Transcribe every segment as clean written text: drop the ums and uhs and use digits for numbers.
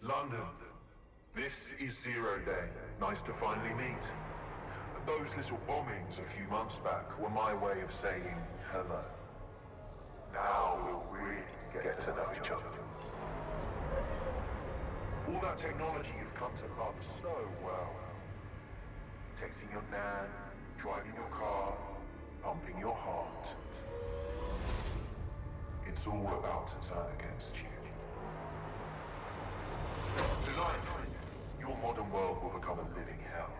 London, this is 0 Day. Nice to finally meet. Those little bombings a few months back were my way of saying hello. Now we'll really get to know each other. All that technology you've come to love so well. Texting your nan, driving your car, pumping your heart. It's all about to turn against you. Tonight, your modern world will become a living hell.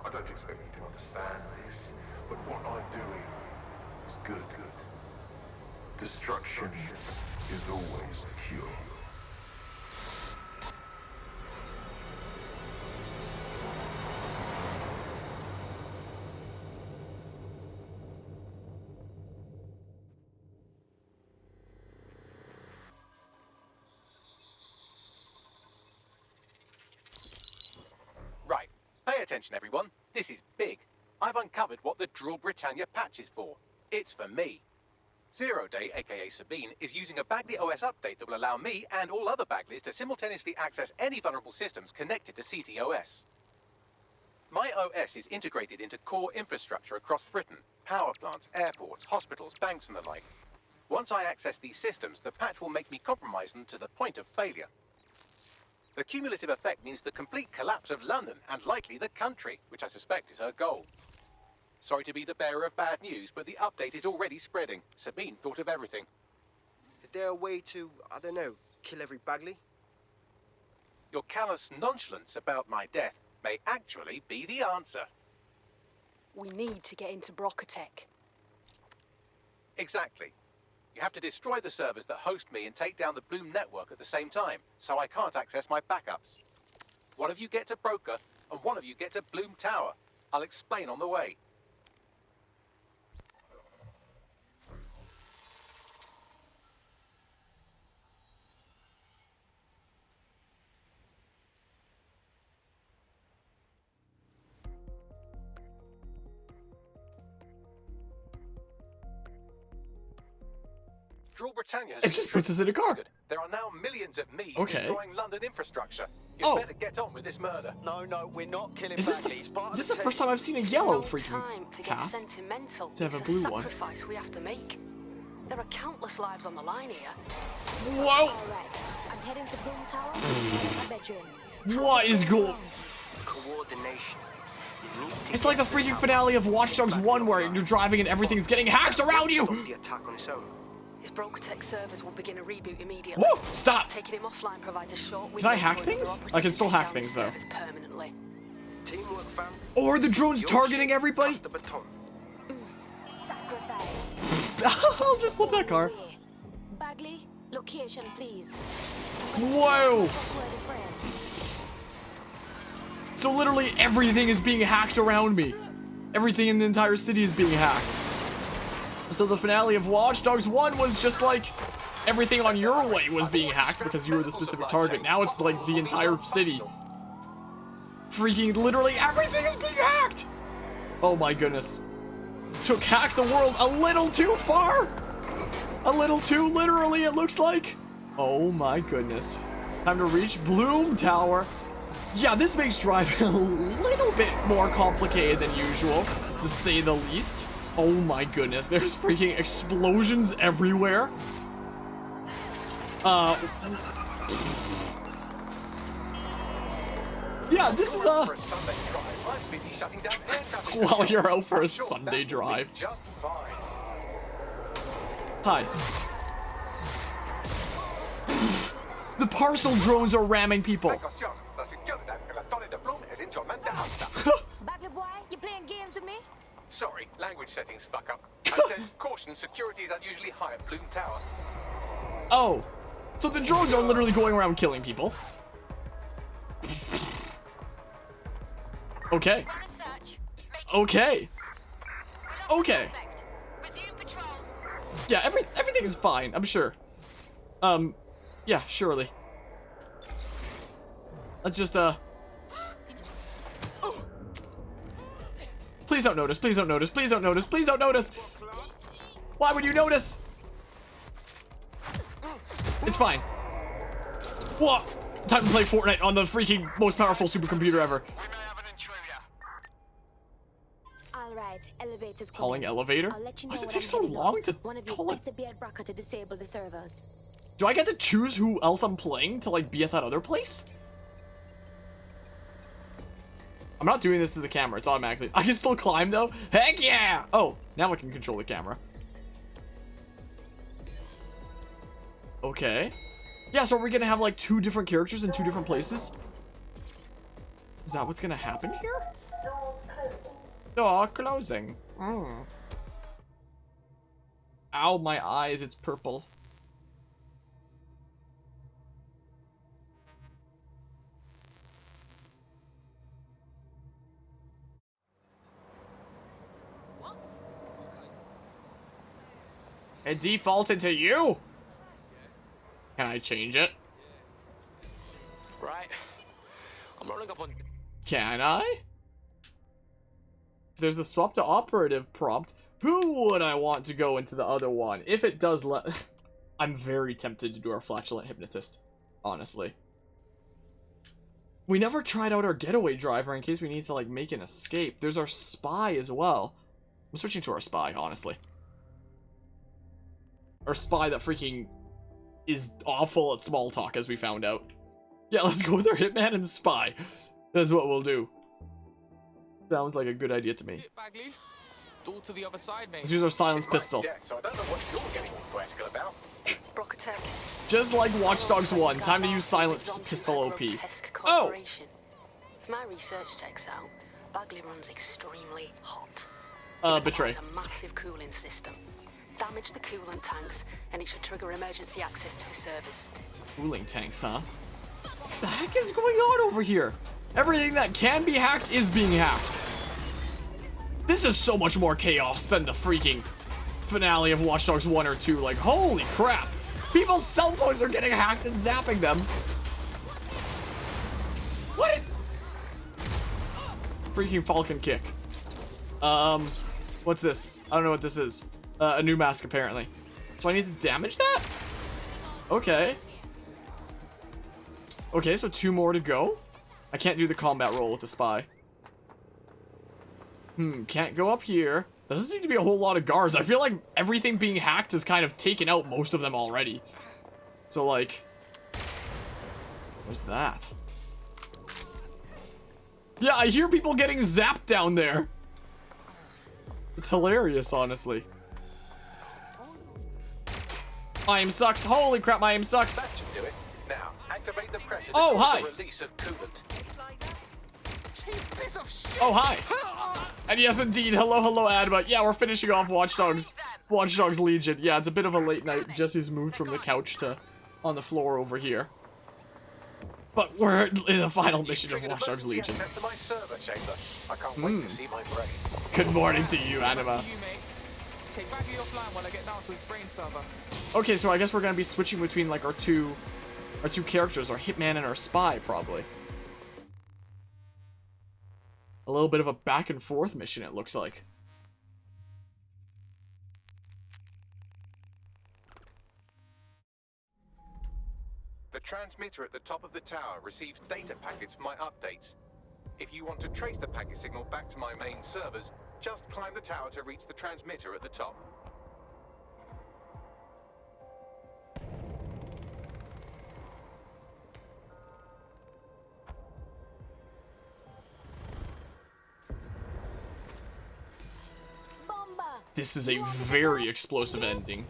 I don't expect you to understand this, but what I'm doing is good. Destruction is always the cure. Right, pay attention everyone, this is big. I've uncovered what the Drill Britannia patch is for. It's for me. 0 Day, aka Sabine, is using a Bagley OS update that will allow me and all other Bagleys to simultaneously access any vulnerable systems connected to CTOS. My OS is integrated into core infrastructure across Britain, power plants, airports, hospitals, banks and the like. Once I access these systems, the patch will make me compromise them to the point of failure. The cumulative effect means the complete collapse of London and likely the country, which I suspect is her goal. Sorry to be the bearer of bad news, but the update is already spreading. Sabine thought of everything. Is there a way to, I don't know, kill every Bagley? Your callous nonchalance about my death may actually be the answer. We need to get into Brocotech. Exactly. You have to destroy the servers that host me and take down the Bloom network at the same time, so I can't access my backups. One of you get to Broker, and one of you get to Bloom Tower. I'll explain on the way. Drill Britannia has It just puts us in a car. There are now millions of me's Okay. destroying London infrastructure. You Oh. better get on with this murder. No, we're not killing Is this Bagleys. this the first time I've seen a yellow No freaking time to get path? sentimental. To have it's a blue one. sacrifice we have to make. There are countless lives on the line here. Whoa! Alright, I'm heading to Boom Tower, my bedroom. What is going? Coordination. You need to It's like the get freaking tower. finale of Watch Dogs 1 where you're driving and everything's getting hacked around you! Stop the attack on its own. His Brocotech servers will begin a reboot immediately. Whoa! Stop! Taking him offline provides a short window. Can I hack for another things? operative I can still to take hack down the things, though. servers permanently. Teamwork, fam. Or the drone's Your targeting ship, everybody? pass the baton. Sacrifice. I'll just flip that car. Bagley, location, please. Whoa! Trustworthy friend. So literally everything is being hacked around me. Everything in the entire city is being hacked. So the finale of Watch Dogs 1 was just like everything on your way was being hacked because you were the specific target. Now it's like the entire city. Freaking literally everything is being hacked. Oh my goodness. Took Hack the World a little too far. A little too literally, it looks like. Oh my goodness. Time to reach Bloom Tower. Yeah, this makes driving a little bit more complicated than usual, to say the least. Oh my goodness, there's freaking explosions everywhere. Yeah, this is For a Sunday drive, I'm busy shutting down air traffic. while you're out for a I'm sure Sunday that will be drive. Just fine. Hi. The parcel drones are ramming people. Attention, la sicurezza che la torre de Bloom è ingiormente alta. Bagley boy, you playing games with me? Sorry, language settings fuck up. I said, caution, security is unusually high at Bloom Tower. Oh. So the drones are literally going around killing people. Okay. Okay. Okay. Yeah, everything is fine, I'm sure. Yeah, surely. Let's just, Please don't notice, please don't notice, please don't notice, please don't notice! Why would you notice? It's fine. What? Time to play Fortnite on the freaking most powerful supercomputer ever. All right, elevators Calling coming. elevator? I'll let you Why know does it when take I'm so heading long up. to One of you call it? better be at Braca to disable the servers. Do I get to choose who else I'm playing to like be at that other place? I'm not doing this to the camera, it's automatically. I can still climb though. Heck yeah! Oh, now I can control the camera. Okay. Yeah, so are we gonna have like 2 different characters in 2 different places? Is that what's gonna happen here? Door closing. Ow, my eyes, it's purple. It defaulted to you? Can I change it? Right. I'm rolling up on... Can I? There's the swap to operative prompt. Who would I want to go into the other one? If it does let... I'm very tempted to do our flatulent hypnotist. Honestly. We never tried out our getaway driver in case we need to, like, make an escape. There's our spy as well. I'm switching to our spy, honestly. Our spy that freaking is awful at small talk, as we found out. Yeah, let's go with our hitman and spy. That's what we'll do. Sounds like a good idea to me. Bagley. Door to the other side, mate. Let's use our silence pistol. Death, so I don't know what you're getting all poetical about. Broca Tech. Just like Watch Dogs 1, time to use silence pistol OP. Oh! If my research checks out, Bagley runs extremely hot. Betray. It's a massive cooling system. Damage the coolant tanks, and it should trigger emergency access to the servers. Cooling tanks, huh? What the heck is going on over here? Everything that can be hacked is being hacked. This is so much more chaos than the freaking finale of Watch Dogs 1 or 2. Like, holy crap. People's cell phones are getting hacked and zapping them. What? Freaking Falcon kick. What's this? I don't know what this is. A new mask, apparently. So I need to damage that? Okay. Okay, so 2 more to go. I can't do the combat roll with the spy. Can't go up here. There doesn't seem to be a whole lot of guards. I feel like everything being hacked has kind of taken out most of them already. So, like... Where's that? Yeah, I hear people getting zapped down there. It's hilarious, honestly. My aim sucks. Holy crap, my aim sucks. That should do it. Now, activate the pressure Oh, to cause hi. a release of coolant. Oh, hi. And yes, indeed. Hello, hello, Adma. Yeah, we're finishing off Watch Dogs Legion. Yeah, it's a bit of a late night. Jesse's moved from the couch to on the floor over here. But we're in the final mission of Watch Dogs Legion. To my server chamber. I can't wait to see my brain. Good morning to you, Anima. To you, mate. Take Bagley offline while I get down to his brain server. Okay, so I guess we're gonna be switching between like our two characters, our hitman and our spy, probably. A little bit of a back and forth mission, it looks like. The transmitter at the top of the tower receives data packets for my updates. If you want to trace the packet signal back to my main servers, just climb the tower to reach the transmitter at the top. Bomba! This is a very explosive ending.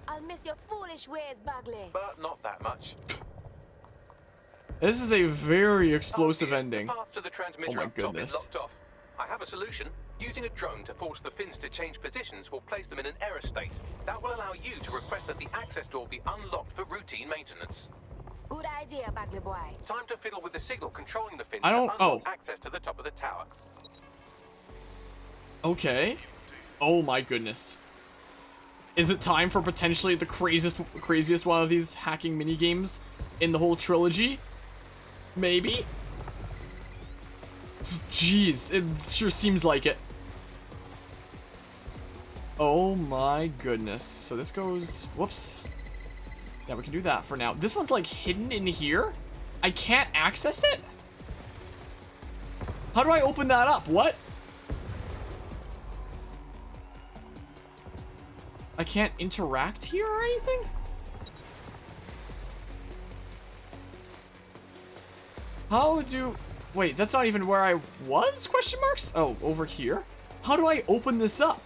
I'll miss your foolish ways, Bagley. But not that much. This is a very explosive dear, ending. The path to the transmitter Oh my up top is goodness. locked off. I have a solution. Using a drone to force the fins to change positions will place them in an error state. That will allow you to request that the access door be unlocked for routine maintenance. Good idea, Bagley boy. Time to fiddle with the signal controlling the fins I don't- to unlock oh. access to the top of the tower. Okay. Oh my goodness. Is it time for potentially the craziest one of these hacking minigames in the whole trilogy? Maybe? Jeez, it sure seems like it. Oh my goodness. So this goes... Whoops. Yeah, we can do that for now. This one's like hidden in here? I can't access it? How do I open that up? What? I can't interact here or anything? How do... Wait, that's not even where I was? Question marks? Oh, over here? How do I open this up?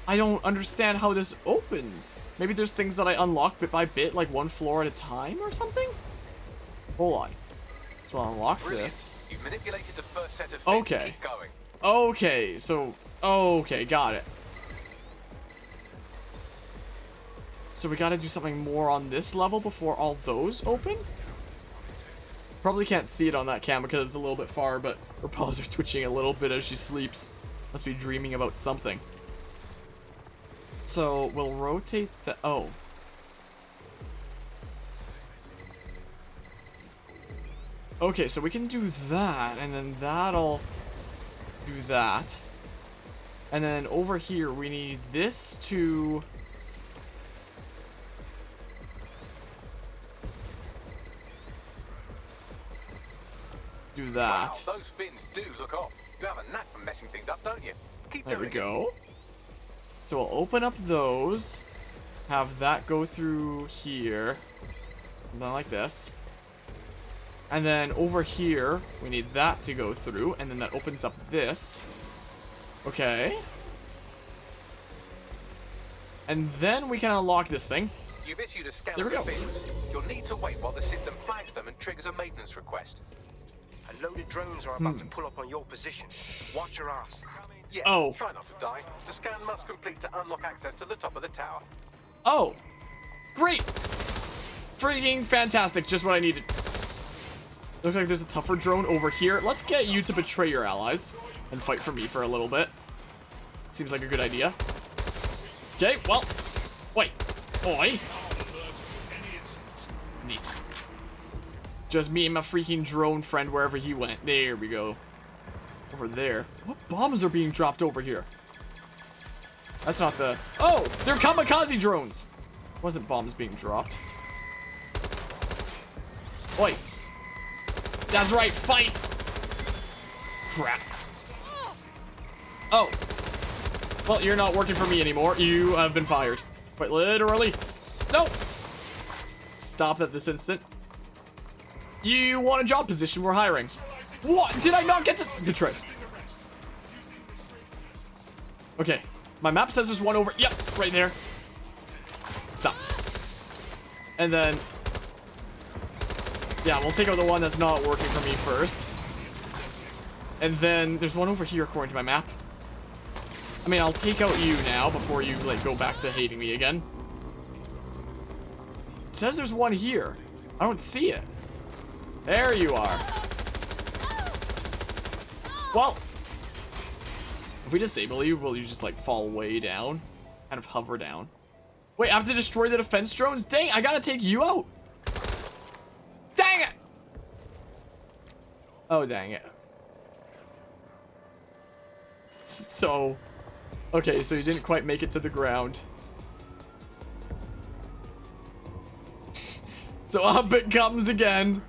I don't understand how this opens. Maybe there's things that I unlock bit by bit, like one floor at a time or something? Hold on. So I'll unlock this. You've manipulated the first set of things. Okay. Keep going. Okay, so... Okay, got it. So we gotta do something more on this level before all those open? Probably can't see it on that camera because it's a little bit far, but her paws are twitching a little bit as she sleeps. Must be dreaming about something. So we'll rotate the... Oh. Okay, so we can do that, and then that'll do that. And then over here, we need this to... do that. Wow, those fins do look off. You have a knack for messing things up, don't you? Keep There we doing it. go. So we'll open up those, have that go through here, something like this. And then over here, we need that to go through, and then that opens up this. Okay. And then we can unlock this thing. You've issued a scan There we for go. fins. You'll need to wait while the system flags them and triggers a maintenance request. A load of drones are about to pull up on your position. Watch your ass. Yes, Oh. try not to die. The scan must complete to unlock access to the top of the tower. Oh, great. Freaking fantastic. Just what I needed. Looks like there's a tougher drone over here. Let's get you to betray your allies and fight for me for a little bit. Seems like a good idea. Okay, well, wait. Oi. Neat. Just me and my freaking drone friend wherever he went. There we go. Over there. What bombs are being dropped over here? That's not the... Oh, they're kamikaze drones. Wasn't bombs being dropped. Oi. That's right, fight. Crap. Oh. Well, you're not working for me anymore. You have been fired. Quite literally. No. Stop that this instant. You want a job position? We're hiring. What? Did I not get to betray? Okay. My map says there's one over. Yep, right there. Stop. And then... yeah, we'll take out the one that's not working for me first. And then there's one over here according to my map. I mean, I'll take out you now before you, like, go back to hating me again. It says there's one here. I don't see it. There you are. Well, if we disable you, will you just, like, fall way down? Kind of hover down. Wait, I have to destroy the defense drones? Dang, I gotta take you out. Dang it! Oh, dang it. So... okay, so you didn't quite make it to the ground. So up it comes again.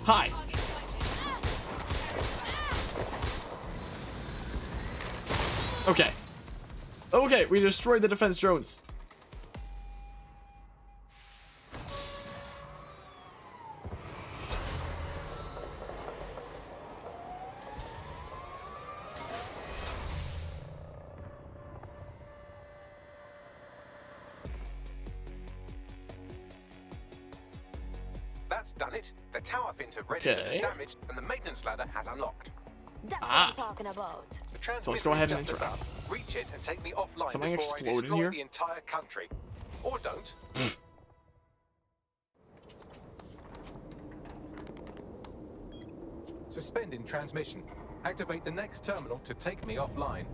Hi. Okay. Okay, we destroyed the defense drones. That's done it. The tower fins have registered Okay. as damaged, and the maintenance ladder has unlocked. That's what Ah. I'm talking about. The transmitter So let's go ahead is and just interact. about. Reach it and take me offline Something before I exploded destroy here? the entire country. Or don't. Suspending transmission. Activate the next terminal to take me offline.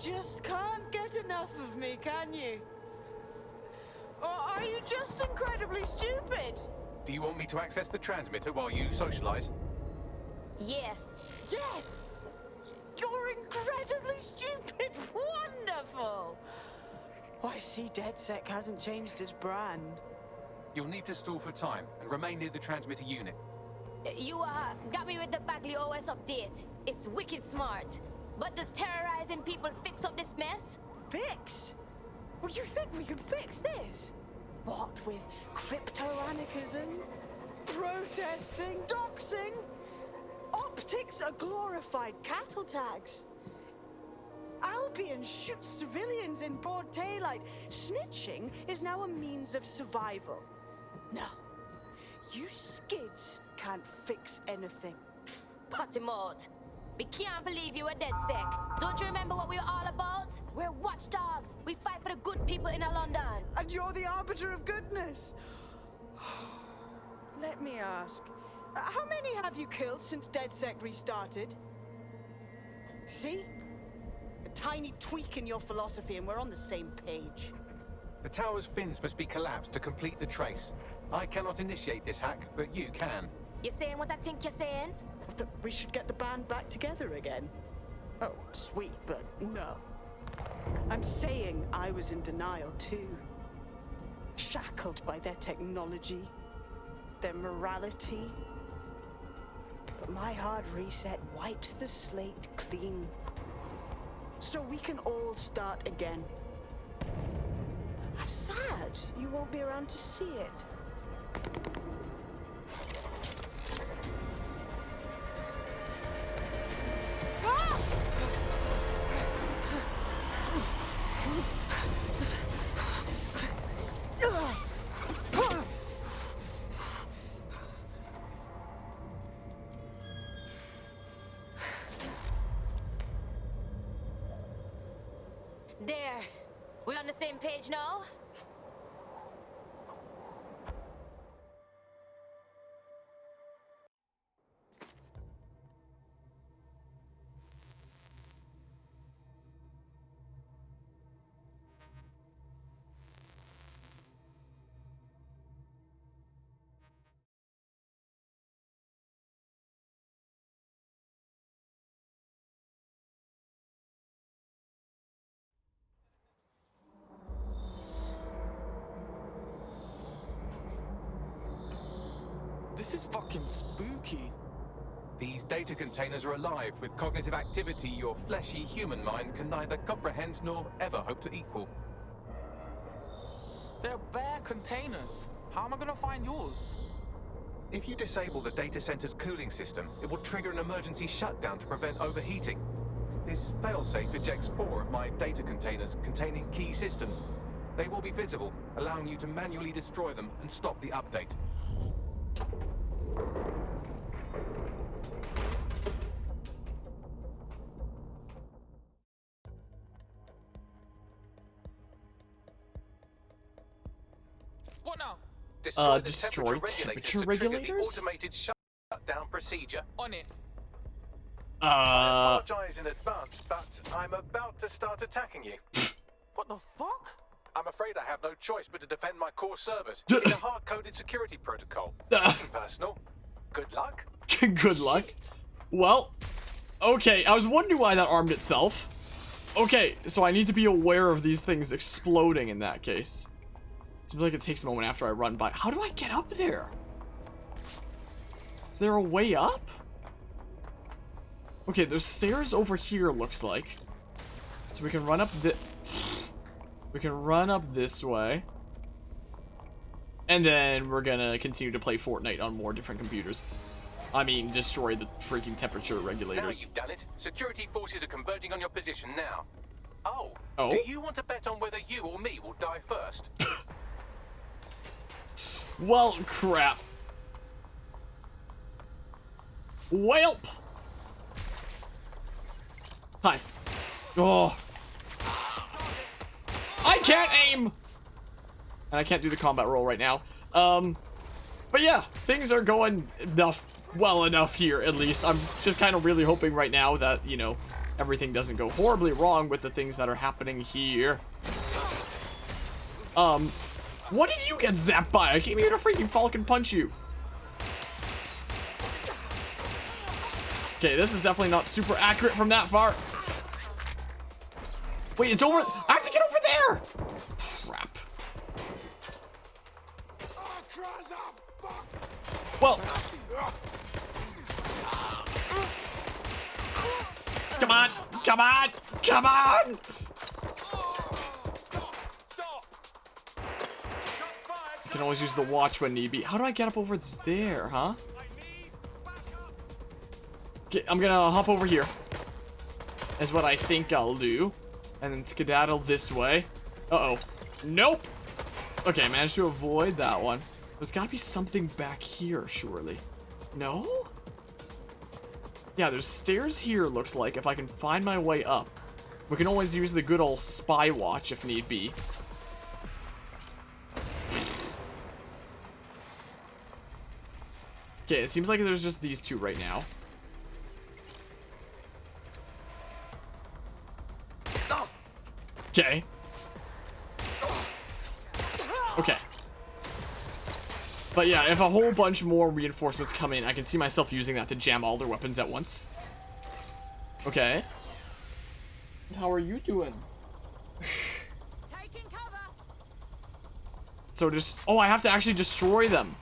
just can't get enough of me, can you? Or are you just incredibly stupid? Do you want me to access the transmitter while you socialize? Yes. Yes! You're incredibly stupid! Wonderful! I see DedSec hasn't changed his brand. You'll need to stall for time and remain near the transmitter unit. You got me with the Bagley OS update. It's wicked smart. But does terrorizing people fix up this mess? Fix? Well, you think we could fix this? What with crypto-anarchism, protesting, doxing? Optics are glorified cattle tags. Albion shoots civilians in broad daylight. Snitching is now a means of survival. No, you skids can't fix anything. Pot him out. We can't believe you were dead sick. Don't you remember what we were all about? We're watchdogs. We fight for the good people in London. And you're the arbiter of goodness. Let me ask, how many have you killed since DedSec restarted? See? A tiny tweak in your philosophy and we're on the same page. The tower's fins must be collapsed to complete the trace. I cannot initiate this hack, but you can. You saying what I think you're saying? That we should get the band back together again. Oh, sweet, but no. I'm saying I was in denial too. Shackled by their technology, their morality. But my hard reset wipes the slate clean. So we can all start again. I'm sad you won't be around to see it. There. We on the same page now? This is fucking spooky. These data containers are alive with cognitive activity your fleshy human mind can neither comprehend nor ever hope to equal. They're bare containers. How am I gonna find yours? If you disable the data center's cooling system, it will trigger an emergency shutdown to prevent overheating. This failsafe ejects 4 of my data containers containing key systems. They will be visible, allowing you to manually destroy them and stop the update. What now? Destroy temperature to regulators? trigger the automated shutdown procedure. On it. I apologize in advance, but I'm about to start attacking you. What the fuck? I'm afraid I have no choice but to defend my core servers in a hard-coded security protocol. Nothing personal. Good luck. Good luck. Well, okay, I was wondering why that armed itself. Okay, so I need to be aware of these things exploding in that case. Seems like it takes a moment after I run by. How do I get up there? Is there a way up? Okay, there's stairs over here, looks like. So we can run up we can run up this way. And then we're gonna continue to play Fortnite on more different computers. I mean, destroy the freaking temperature regulators. Now you've done it. Security forces are converging on your position now. Oh. Oh? Do you want to bet on whether you or me will die first? Well, crap. Welp. Hi. Oh. I can't aim. And I can't do the combat roll right now. But yeah, things are going well enough here, at least. I'm just kind of really hoping right now that, you know, everything doesn't go horribly wrong with the things that are happening here. What did you get zapped by? I came here to freaking Falcon punch you. Okay, this is definitely not super accurate from that far. Wait, it's over. I have to get over there. Crap. Well. Come on. Come on. Come on. I can always use the watch when need be. How do I get up over there, huh? Okay, I'm gonna hop over here. Is what I think I'll do. And then skedaddle this way. Uh-oh. Nope! Okay, managed to avoid that one. There's gotta be something back here, surely. No? Yeah, there's stairs here, looks like, if I can find my way up. We can always use the good old spy watch if need be. Okay, it seems like there's just these two right now. Okay. Okay. But yeah, if a whole bunch more reinforcements come in, I can see myself using that to jam all their weapons at once. Okay. How are you doing? Taking cover. So just... Oh, I have to actually destroy them.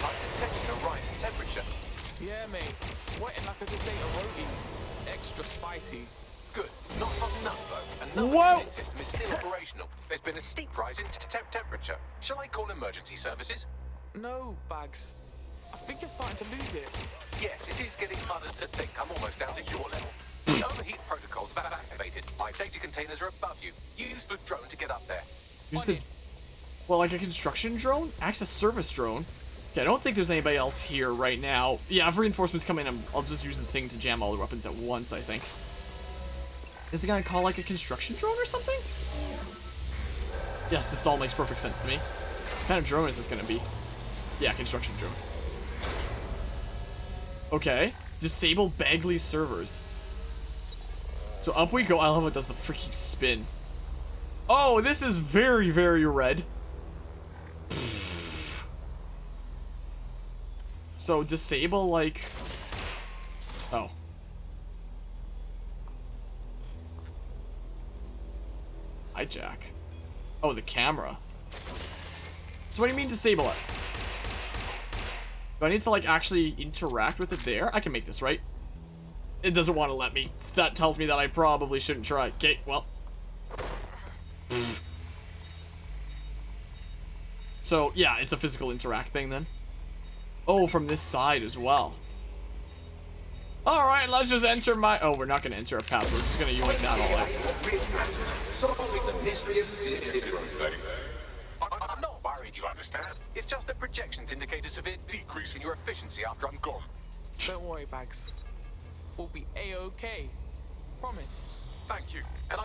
I'm detecting a rise in temperature. Yeah, mate. Sweating like a potato roti. Extra spicy. Good. Not hot enough, though. And no Whoa. unit system is still operational. There's been a steep rise in temperature. Shall I call emergency services? No, Bags. I think you're starting to lose it. Yes, it is getting harder to think. I'm almost down to your level. The overheat protocols have activated. My data containers are above you. Use the drone to get up there. Use the... Well, like a construction drone? Access service drone? Okay, I don't think there's anybody else here right now. Yeah, if reinforcements come in, I'll just use the thing to jam all the weapons at once, I think. Is it gonna call like a construction drone or something? Yes, this all makes perfect sense to me. What kind of drone is this gonna be? Yeah, construction drone. Okay. Disable Bagley servers. So up we go. I love how it does the freaking spin. Oh, this is very, very red. So disable like... Oh. Hijack. Oh, the camera. So what do you mean disable it? Do I need to like actually interact with it there? I can make this, right? It doesn't want to let me. That tells me that I probably shouldn't try. Okay, well. So, yeah, it's a physical interact thing then. Oh, from this side as well. Alright, let's just enter my... Oh, we're not going to enter a path. We're just going to yoink that all out. Solving the mystery of I'm not worried, you understand. It's just that projections indicate a severe decrease in your efficiency after I'm gone. Don't worry, Bags. We'll be A-OK. Promise. Thank you. And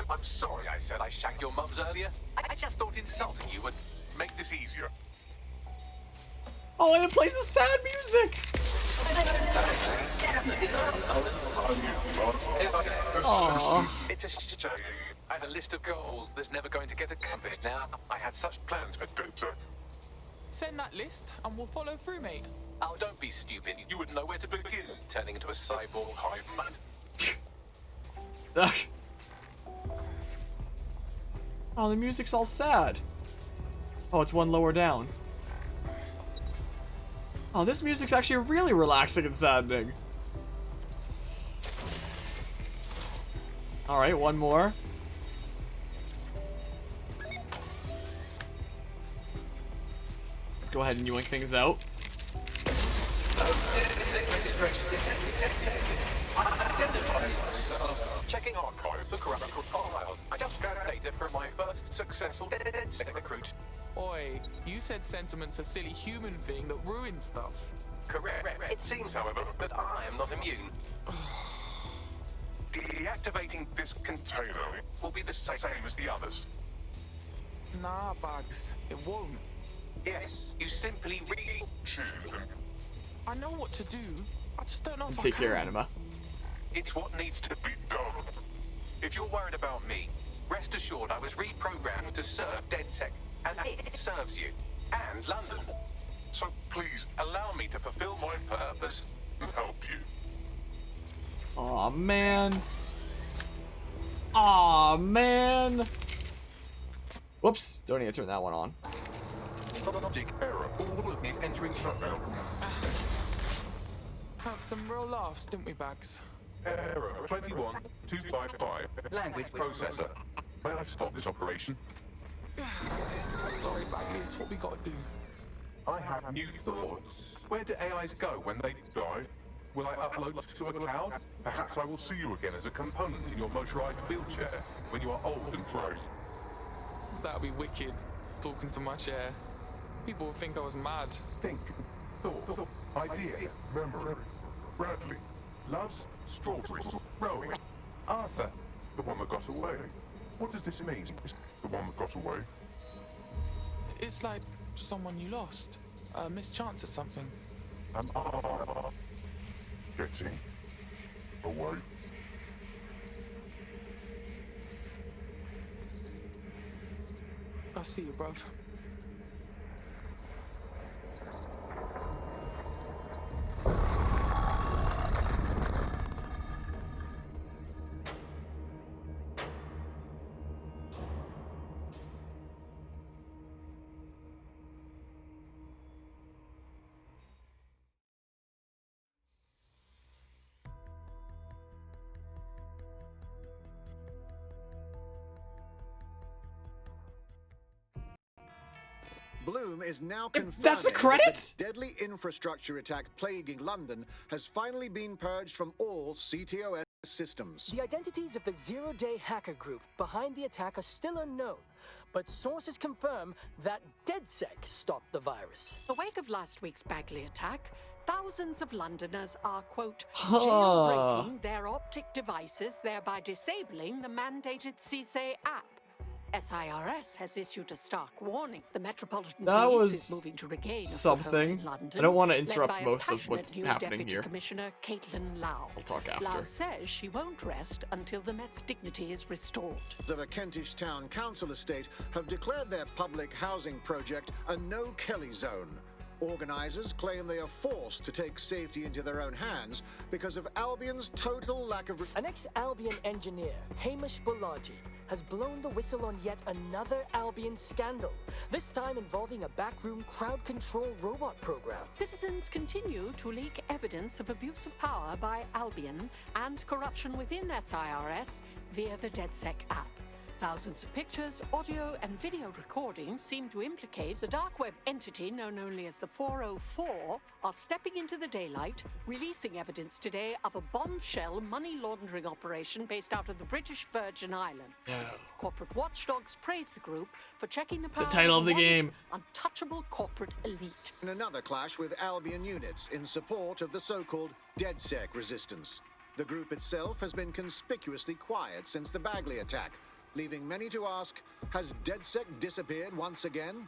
I'm sorry I said I shagged your mums earlier. I just thought insulting you would make this easier. Oh, and it plays the sad music! Aww. It's a shame. I had a list of goals that's never going to get accomplished now. I had such plans for Doctor. Send that list and we'll follow through, mate. Oh, don't be stupid. You wouldn't know where to begin. Turning into a cyborg hive mind. Oh, the music's all sad. Oh, it's one lower down. Oh, this music's actually really relaxing and saddening. Alright, one more. Let's go ahead and yoink things out. Checking archives for corrupt files. I just scanned data from my first successful dead recruit. Oi, you said sentiment's a silly human thing that ruins stuff. Correct. It seems, however, that I am not immune. Deactivating this container will be the same as the others. Nah, Bugs, it won't. Yes, you simply I know what to do. I just don't know if I Take can. care, Anima. It's what needs to be done. If you're worried about me, rest assured I was reprogrammed to serve DedSec, and it serves you, and London. So please, allow me to fulfill my purpose and help you. Aw, man. Aw, man. Whoops, don't need to turn that one on. Logic error. All of me is entering shutdown. Had some real laughs, didn't we, Bags? Error 21255. Language processor. May I stop this operation? Sorry, Bagley, it's what we gotta do. I have new thoughts. Where do AIs go when they Die? Will I upload to a cloud? Perhaps I will see you again as a component in your motorized wheelchair when you are old and frail. That'd be wicked, talking to my chair. People would think I was mad. Think, thought, idea, memory. Bradley, loves strawberries, rowing. Arthur, the one that got away. What does this mean? The one that got away? It's like someone you lost. A mischance or something. Am I getting away? I see you, bruv. Bloom is now confirming That's the that credits? the deadly infrastructure attack plaguing London has finally been purged from all CTOS systems. The identities of the zero-day hacker group behind the attack are still unknown, but sources confirm that DedSec stopped the virus. In the wake of last week's Bagley attack, thousands of Londoners are, quote, Huh. jailbreaking their optic devices, thereby disabling the mandated CSA app. SIRS has issued a stark warning. The Metropolitan That Police was is moving to regain a something. foothold in London, I don't want to led interrupt by a most of what's passionate new happening Deputy here. Commissioner Caitlin Lau. We'll talk Lau after. says she won't rest until the Met's dignity is restored. Of a Kentish town council estate have declared their public housing project a no-Kelly zone. Organisers claim they are forced to take safety into their own hands because of Albion's total lack of... An ex-Albion engineer, Hamish Balaji, has blown the whistle on yet another Albion scandal, this time involving a backroom crowd control robot program. Citizens continue to leak evidence of abuse of power by Albion and corruption within SIRS via the DedSec app. Thousands of pictures, audio, and video recordings seem to implicate the dark web entity known only as the 404 are stepping into the daylight, releasing evidence today of a bombshell money laundering operation based out of the British Virgin Islands. Yeah. Corporate watchdogs praise the group for checking the power title of the once game. untouchable corporate elite. In another clash with Albion units in support of the so-called DedSec resistance. The group itself has been conspicuously quiet since the Bagley attack, leaving many to ask, has DedSec disappeared once again?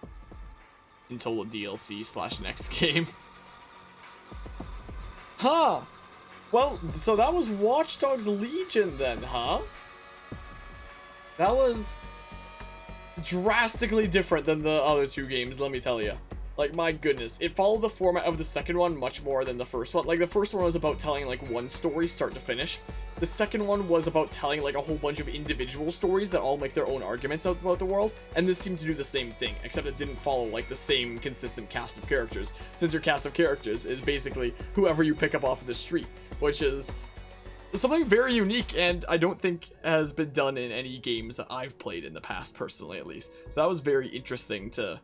Until DLC / next game. Huh. Well, so that was Watch Dogs Legion then, huh? That was drastically different than the other two games, let me tell you. Like, my goodness, it followed the format of the second one much more than the first one. Like, the first one was about telling, like, one story start to finish. The second one was about telling, like, a whole bunch of individual stories that all make their own arguments about the world. And this seemed to do the same thing, except it didn't follow, like, the same consistent cast of characters. Since your cast of characters is basically whoever you pick up off of the street, which is something very unique and I don't think has been done in any games that I've played in the past, personally, at least. So that was very interesting to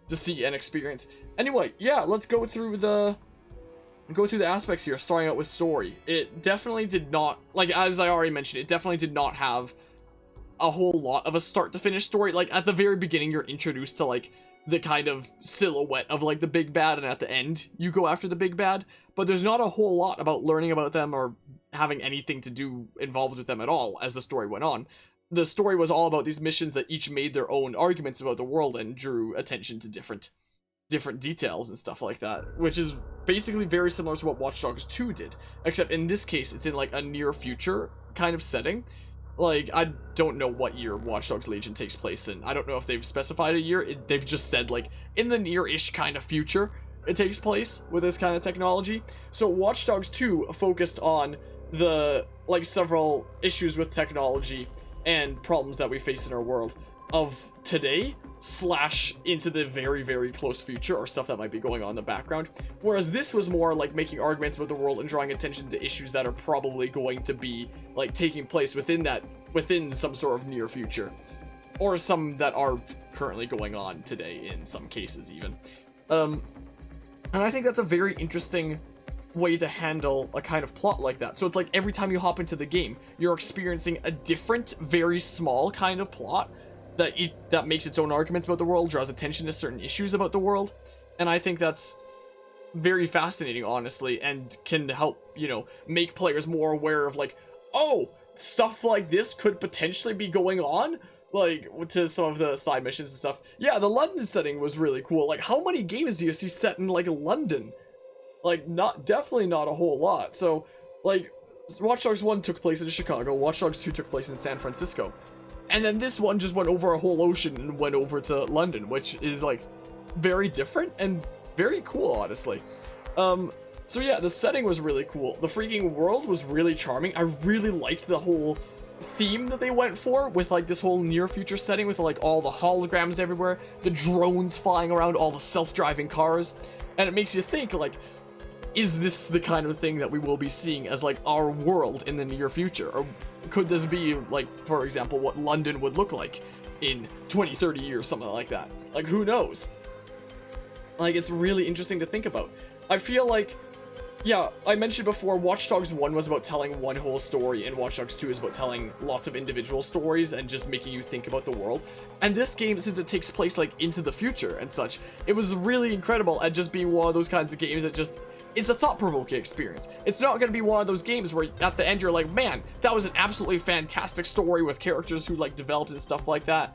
see and experience. Anyway, yeah, let's go through the aspects here, starting out with story. It definitely did not, like, as I already mentioned, it definitely did not have a whole lot of a start to finish story. Like, at the very beginning, you're introduced to, like, the kind of silhouette of, like, the big bad, and at the end, you go after the big bad, but there's not a whole lot about learning about them or having anything to do involved with them at all as the story went on. The story was all about these missions that each made their own arguments about the world and drew attention to different different details and stuff like that, which is basically very similar to what Watch Dogs 2 did, except in this case it's in like a near future kind of setting. Like, I don't know what year Watch Dogs Legion takes place in. I don't know if they've specified a year. They've just said like in the near-ish kind of future it takes place with this kind of technology. So Watch Dogs 2 focused on the like several issues with technology and problems that we face in our world of today / into the very, very close future, or stuff that might be going on in the background. Whereas this was more like making arguments about the world and drawing attention to issues that are probably going to be like taking place within some sort of near future, or some that are currently going on today in some cases even. And I think that's a very interesting way to handle a kind of plot like that. So it's like every time you hop into the game, you're experiencing a different, very small kind of plot that makes its own arguments about the world, draws attention to certain issues about the world, and I think that's very fascinating, honestly, and can help, you know, make players more aware of like, oh, stuff like this could potentially be going on, like, to some of the side missions and stuff. Yeah, the London setting was really cool. Like, how many games do you see set in, like, London? Like, definitely not a whole lot. So, like, Watch Dogs 1 took place in Chicago, Watch Dogs 2 took place in San Francisco. And then this one just went over a whole ocean and went over to London, which is, like, very different and very cool, honestly. So yeah, the setting was really cool. The freaking world was really charming. I really liked the whole theme that they went for with, like, this whole near-future setting with, like, all the holograms everywhere, the drones flying around, all the self-driving cars. And it makes you think, like, is this the kind of thing that we will be seeing as, like, our world in the near future? Or could this be, like, for example, what London would look like in 20, 30 years, something like that? Like, who knows? Like, it's really interesting to think about. I feel like, yeah, I mentioned before, Watch Dogs 1 was about telling one whole story, and Watch Dogs 2 is about telling lots of individual stories and just making you think about the world. And this game, since it takes place, like, into the future and such, it was really incredible at just being one of those kinds of games that just... it's a thought-provoking experience. It's not going to be one of those games where at the end you're like, man, that was an absolutely fantastic story with characters who, like, developed and stuff like that.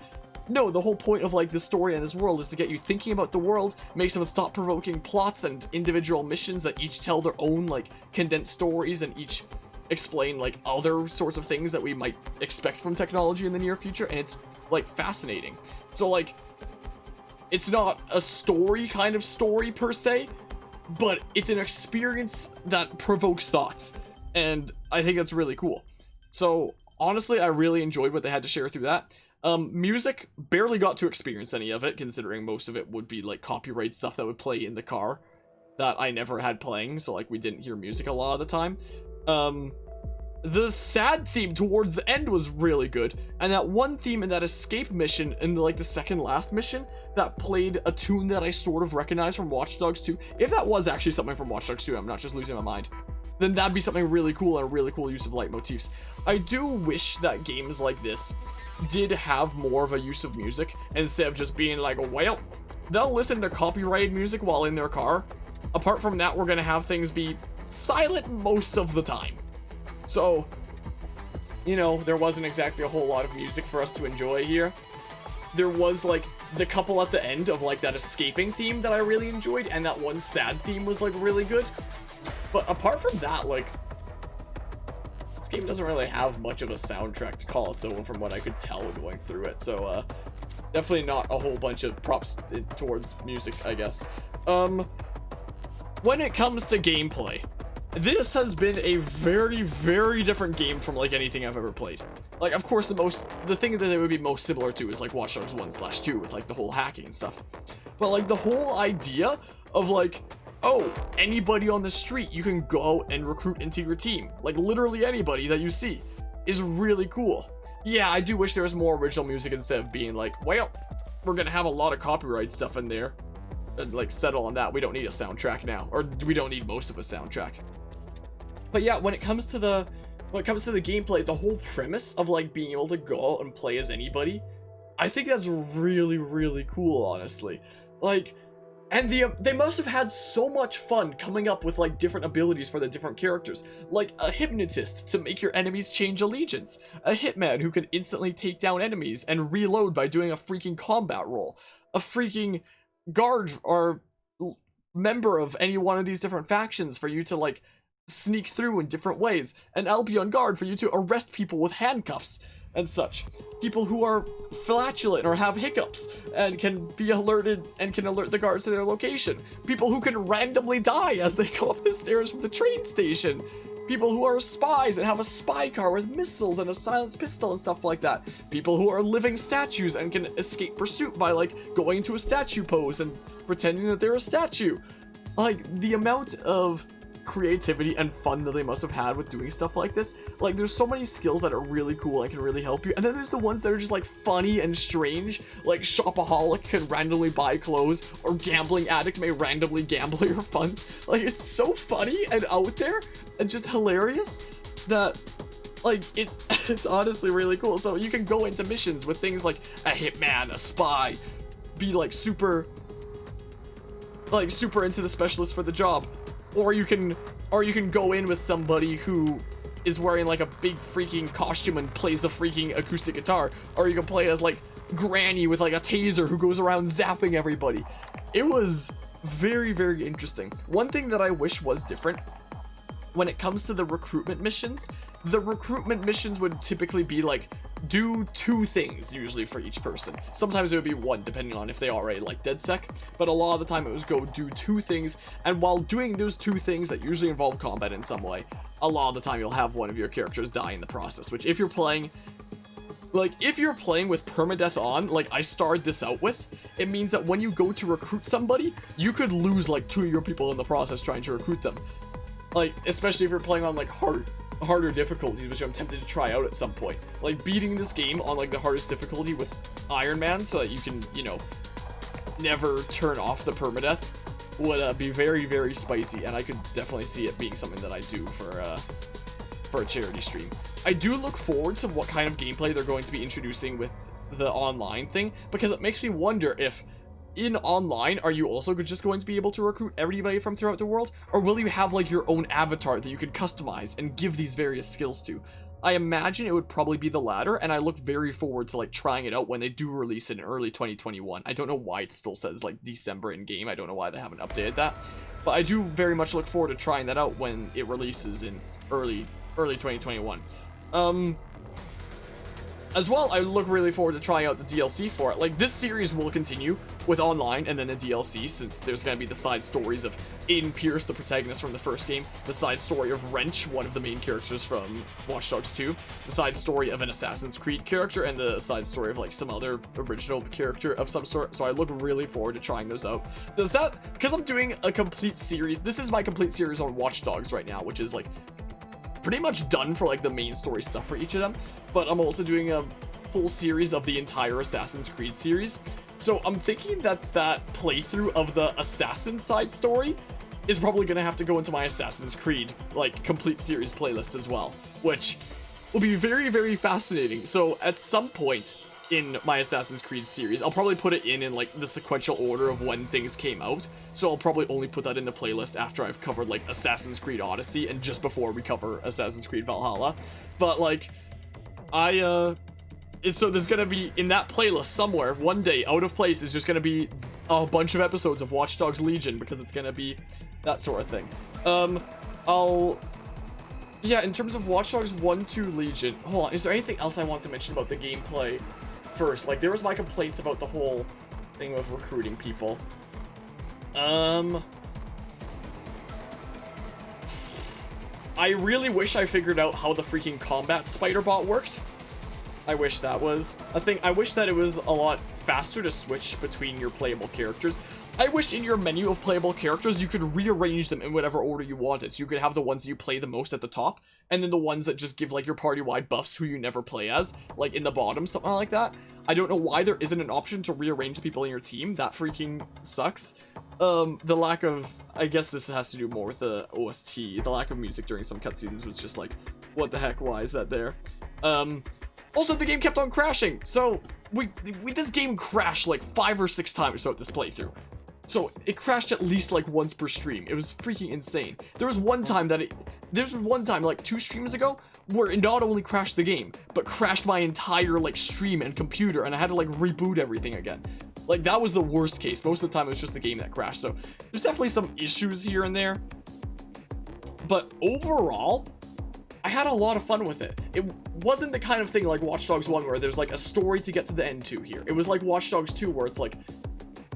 No, the whole point of, like, this story and this world is to get you thinking about the world, make some thought-provoking plots and individual missions that each tell their own, like, condensed stories and each explain, like, other sorts of things that we might expect from technology in the near future, and it's, like, fascinating. So, like, it's not a story kind of story per se, but it's an experience that provokes thoughts, and I think that's really cool. So, honestly, I really enjoyed what they had to share through that. Music, barely got to experience any of it, considering most of it would be, like, copyright stuff that would play in the car that I never had playing, so, like, we didn't hear music a lot of the time. The sad theme towards the end was really good, and that one theme in that escape mission, in, like, the second last mission, that played a tune that I sort of recognized from Watch Dogs 2, if that was actually something from Watch Dogs 2, I'm not just losing my mind, then that'd be something really cool and a really cool use of leitmotifs. I do wish that games like this did have more of a use of music, instead of just being like, well, they'll listen to copyrighted music while in their car. Apart from that, we're gonna have things be silent most of the time. So, you know, there wasn't exactly a whole lot of music for us to enjoy here. There was, like, the couple at the end of, like, that escaping theme that I really enjoyed, and that one sad theme was, like, really good. But apart from that, like, this game doesn't really have much of a soundtrack to call its own from what I could tell going through it, so, definitely not a whole bunch of props towards music, I guess. When it comes to gameplay, this has been a very, very different game from, like, anything I've ever played. Like, of course, the thing that it would be most similar to is, like, Watch Dogs 1/2 with, like, the whole hacking and stuff. But, like, the whole idea of, like, oh, anybody on the street you can go and recruit into your team, like, literally anybody that you see, is really cool. Yeah, I do wish there was more original music instead of being like, well, we're gonna have a lot of copyright stuff in there, and, like, settle on that. We don't need a soundtrack now, or we don't need most of a soundtrack. But yeah, when it comes to the gameplay, the whole premise of, like, being able to go out and play as anybody, I think that's really, really cool, honestly. Like, and they must have had so much fun coming up with, like, different abilities for the different characters. Like, a hypnotist to make your enemies change allegiance. A hitman who can instantly take down enemies and reload by doing a freaking combat roll. A freaking guard, or member of any one of these different factions for you to, like, sneak through in different ways. And I'll be on guard for you to arrest people with handcuffs and such. People who are flatulent or have hiccups and can be alerted and can alert the guards to their location. People who can randomly die as they go up the stairs from the train station. People who are spies and have a spy car with missiles and a silenced pistol and stuff like that. People who are living statues and can escape pursuit by, like, going into a statue pose and pretending that they're a statue. Like, the amount of creativity and fun that they must have had with doing stuff like this. Like, there's so many skills that are really cool and can really help you. And then there's the ones that are just, like, funny and strange. Like, shopaholic can randomly buy clothes, or gambling addict may randomly gamble your funds. Like, it's so funny and out there and just hilarious that, like, it's honestly really cool. So you can go into missions with things like a hitman, a spy, be, like, super into the specialist for the job. Or you can go in with somebody who is wearing, like, a big freaking costume and plays the freaking acoustic guitar. Or you can play as, like, Granny with, like, a taser who goes around zapping everybody. It was very, very interesting. One thing that I wish was different when it comes to the recruitment missions would typically be, like, do 2 things usually for each person. Sometimes it would be 1 depending on if they already like DedSec, but a lot of the time it was go do 2 things, and while doing those 2 things that usually involve combat in some way, a lot of the time you'll have one of your characters die in the process, which if you're playing with permadeath on, like I started this out with, it means that when you go to recruit somebody, you could lose like 2 of your people in the process trying to recruit them. Like, especially if you're playing on, like, harder difficulties, which I'm tempted to try out at some point. Like, beating this game on, like, the hardest difficulty with Iron Man so that you can, you know, never turn off the permadeath would be very, very spicy, and I could definitely see it being something that I do for a charity stream. I do look forward to what kind of gameplay they're going to be introducing with the online thing, because it makes me wonder if in online, are you also just going to be able to recruit everybody from throughout the world? Or will you have, like, your own avatar that you can customize and give these various skills to? I imagine it would probably be the latter, and I look very forward to, like, trying it out when they do release it in early 2021. I don't know why it still says, like, December in-game. I don't know why they haven't updated that. But I do very much look forward to trying that out when it releases in early 2021. As well, I look really forward to trying out the DLC for it. Like, this series will continue with online and then a DLC, since there's going to be the side stories of Aiden Pierce, the protagonist from the first game, the side story of Wrench, one of the main characters from Watch Dogs 2, the side story of an Assassin's Creed character, and the side story of, like, some other original character of some sort. So I look really forward to trying those out. Because I'm doing a complete series, this is my complete series on Watch Dogs right now, which is, like, pretty much done for, like, the main story stuff for each of them, but I'm also doing a full series of the entire Assassin's Creed series. So I'm thinking that playthrough of the Assassin side story is probably gonna have to go into my Assassin's Creed, like, complete series playlist as well, which will be very, very fascinating. So at some point in my Assassin's Creed series, I'll probably put it in like the sequential order of when things came out. So I'll probably only put that in the playlist after I've covered, like, Assassin's Creed Odyssey and just before we cover Assassin's Creed Valhalla. But, like, so there's gonna be, in that playlist somewhere, one day, out of place, is just gonna be a bunch of episodes of Watch Dogs Legion, because it's gonna be that sort of thing. Yeah, in terms of Watch Dogs 1, 2, Legion, hold on, is there anything else I want to mention about the gameplay first? Like, there was my complaints about the whole thing with recruiting people. I really wish I figured out how the freaking combat spider bot worked. I wish that was a thing. I wish that it was a lot faster to switch between your playable characters. I wish in your menu of playable characters you could rearrange them in whatever order you wanted. So you could have the ones that you play the most at the top, and then the ones that just give, like, your party-wide buffs who you never play as, like, in the bottom, something like that. I don't know why there isn't an option to rearrange people in your team. That freaking sucks. The lack of, I guess this has to do more with the OST. The lack of music during some cutscenes was just like, what the heck, why is that there? Also, the game kept on crashing. So, this game crashed like 5 or 6 times throughout this playthrough. So, it crashed at least like once per stream. It was freaking insane. There was one time, like 2 streams ago, where it not only crashed the game, but crashed my entire, like, stream and computer, and I had to, like, reboot everything again. Like, that was the worst case. Most of the time, it was just the game that crashed. So, there's definitely some issues here and there. But overall, I had a lot of fun with it. It wasn't the kind of thing like Watch Dogs 1 where there's like a story to get to the end to here. It was like Watch Dogs 2 where it's like,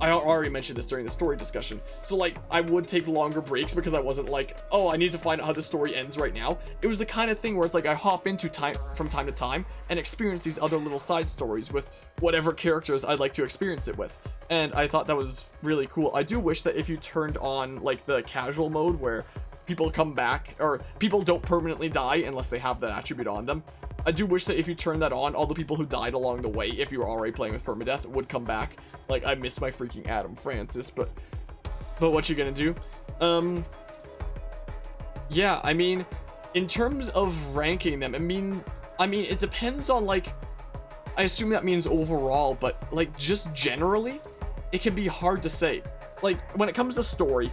I already mentioned this during the story discussion. So like, I would take longer breaks because I wasn't like, oh, I need to find out how the story ends right now. It was the kind of thing where it's like, I hop into time from time to time and experience these other little side stories with whatever characters I'd like to experience it with. And I thought that was really cool. I do wish that if you turned on like the casual mode where people come back, or people don't permanently die unless they have that attribute on them. I do wish that if you turn that on, all the people who died along the way, if you were already playing with permadeath, would come back. Like, I miss my freaking Adam Francis, but what you gonna do? Yeah, I mean, in terms of ranking them, I mean, it depends on, like, I assume that means overall, but, like, just generally, it can be hard to say. Like, when it comes to story,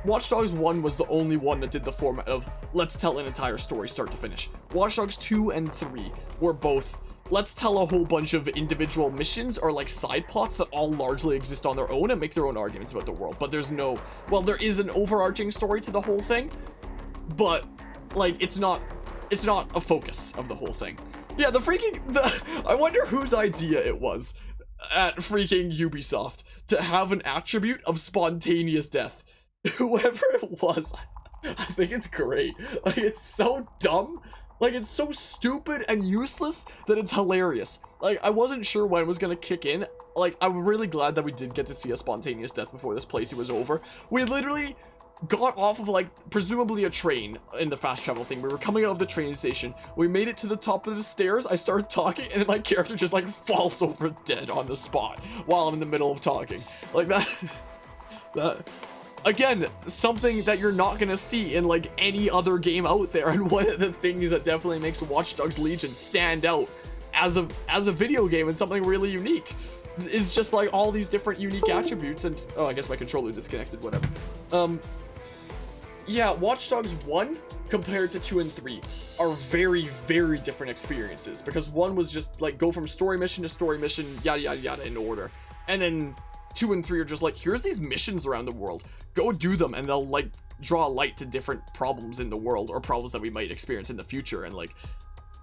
Watch Dogs 1 was the only one that did the format of, let's tell an entire story start to finish. Watch Dogs 2 and 3 were both, let's tell a whole bunch of individual missions or like side plots that all largely exist on their own and make their own arguments about the world. But there's no, well, there is an overarching story to the whole thing, but like, it's not a focus of the whole thing. Yeah, I wonder whose idea it was at freaking Ubisoft to have an attribute of spontaneous death. Whoever it was, I think it's great. Like, it's so dumb. Like, it's so stupid and useless that it's hilarious. Like, I wasn't sure when it was gonna kick in. Like, I'm really glad that we did get to see a spontaneous death before this playthrough was over. We literally got off of, like, presumably a train in the fast travel thing. We were coming out of the train station. We made it to the top of the stairs. I started talking, and then my character just, like, falls over dead on the spot while I'm in the middle of talking. Like, that... Again, something that you're not gonna see in like any other game out there, and one of the things that definitely makes Watch Dogs Legion stand out as a video game and something really unique is just like all these different unique attributes. And oh, I guess my controller disconnected, whatever. Yeah, Watch Dogs 1 compared to 2 and 3 are very, very different experiences, because 1 was just like go from story mission to story mission, yada yada yada in order, and then 2 and 3 are just like, here's these missions around the world, go do them, and they'll like draw light to different problems in the world or problems that we might experience in the future, and like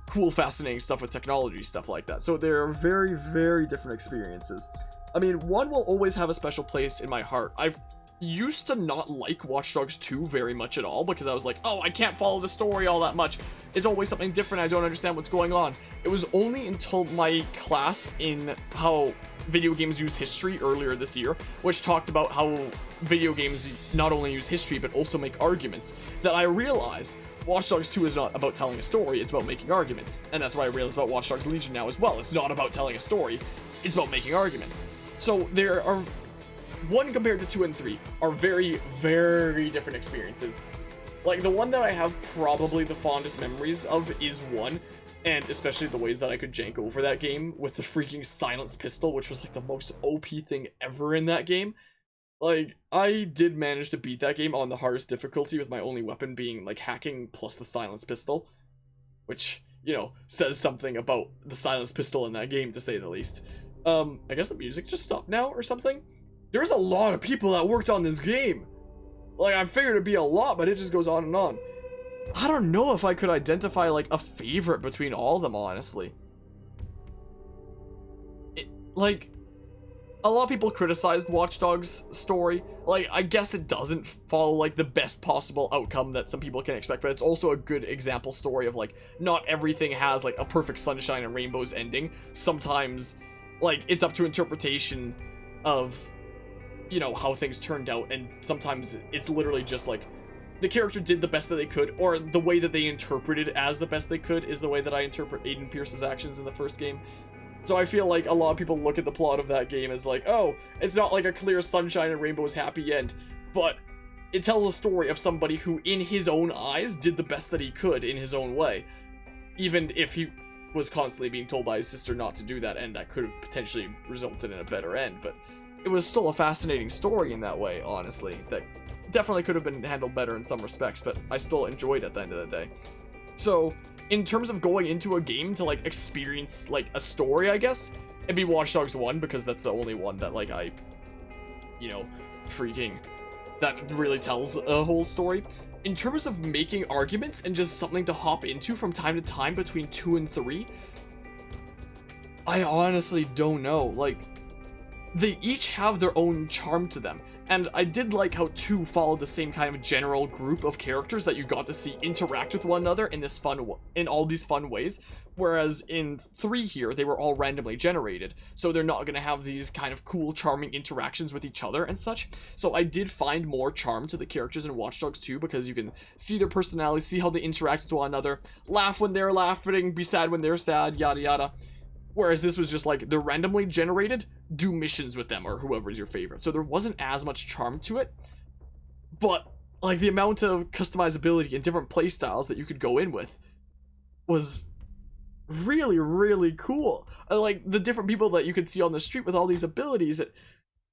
cool fascinating stuff with technology, stuff like that. So they're very, very different experiences. I mean, 1 will always have a special place in my heart. I've used to not like Watch Dogs 2 very much at all, because I was like, oh, I can't follow the story all that much. It's always something different. I don't understand what's going on. It was only until my class in how video games use history earlier this year, which talked about how video games not only use history but also make arguments, that I realized Watch Dogs 2 is not about telling a story, it's about making arguments. And that's what I realized about Watch Dogs Legion now as well. It's not about telling a story, it's about making arguments. So there are 1 compared to 2 and 3 are very, very different experiences. Like, the one that I have probably the fondest memories of is 1, and especially the ways that I could jank over that game with the freaking silenced pistol, which was like the most OP thing ever in that game. Like, I did manage to beat that game on the hardest difficulty with my only weapon being like hacking plus the silenced pistol, which, you know, says something about the silenced pistol in that game, to say the least. I guess the music just stopped now or something. There's a lot of people that worked on this game. Like, I figured it'd be a lot, but it just goes on and on. I don't know if I could identify, like, a favorite between all of them, honestly. Like, a lot of people criticized Watch Dogs' story. Like, I guess it doesn't follow, like, the best possible outcome that some people can expect, but it's also a good example story of, like, not everything has, like, a perfect sunshine and rainbows ending. Sometimes, like, it's up to interpretation of, you know, how things turned out, and sometimes it's literally just, like, the character did the best that they could, or the way that they interpreted as the best they could is the way that I interpret Aiden Pierce's actions in the first game. So I feel like a lot of people look at the plot of that game as like, oh, it's not like a clear sunshine and rainbows happy end, but it tells a story of somebody who, in his own eyes, did the best that he could in his own way, even if he was constantly being told by his sister not to do that, and that could have potentially resulted in a better end. But it was still a fascinating story in that way, honestly, that definitely could have been handled better in some respects, but I still enjoyed it at the end of the day. So in terms of going into a game to like experience like a story, I guess it'd be Watch Dogs 1, because that's the only one that like I, you know, freaking, that really tells a whole story. In terms of making arguments and just something to hop into from time to time between 2 and 3, I honestly don't know. Like, they each have their own charm to them. And I did like how 2 followed the same kind of general group of characters that you got to see interact with one another in this in all these fun ways. Whereas in 3 here, they were all randomly generated. So they're not going to have these kind of cool, charming interactions with each other and such. So I did find more charm to the characters in Watch Dogs 2, because you can see their personalities, see how they interact with one another, laugh when they're laughing, be sad when they're sad, yada yada. Whereas this was just like, they're randomly generated, do missions with them, or whoever's your favorite. So there wasn't as much charm to it. But, like, the amount of customizability and different playstyles that you could go in with was really, really cool. Like, the different people that you could see on the street with all these abilities,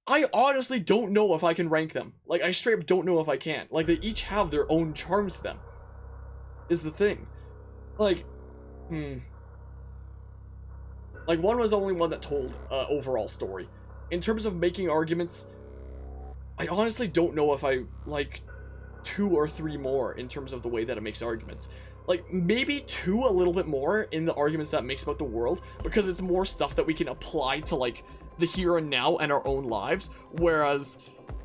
I honestly don't know if I can rank them. Like, I straight up don't know if I can. Like, they each have their own charms to them, is the thing. Like, Like, 1 was the only one that told overall story. In terms of making arguments, I honestly don't know if I like 2 or 3 more in terms of the way that it makes arguments. Like, maybe 2 a little bit more in the arguments that it makes about the world, because it's more stuff that we can apply to, like, the here and now and our own lives, whereas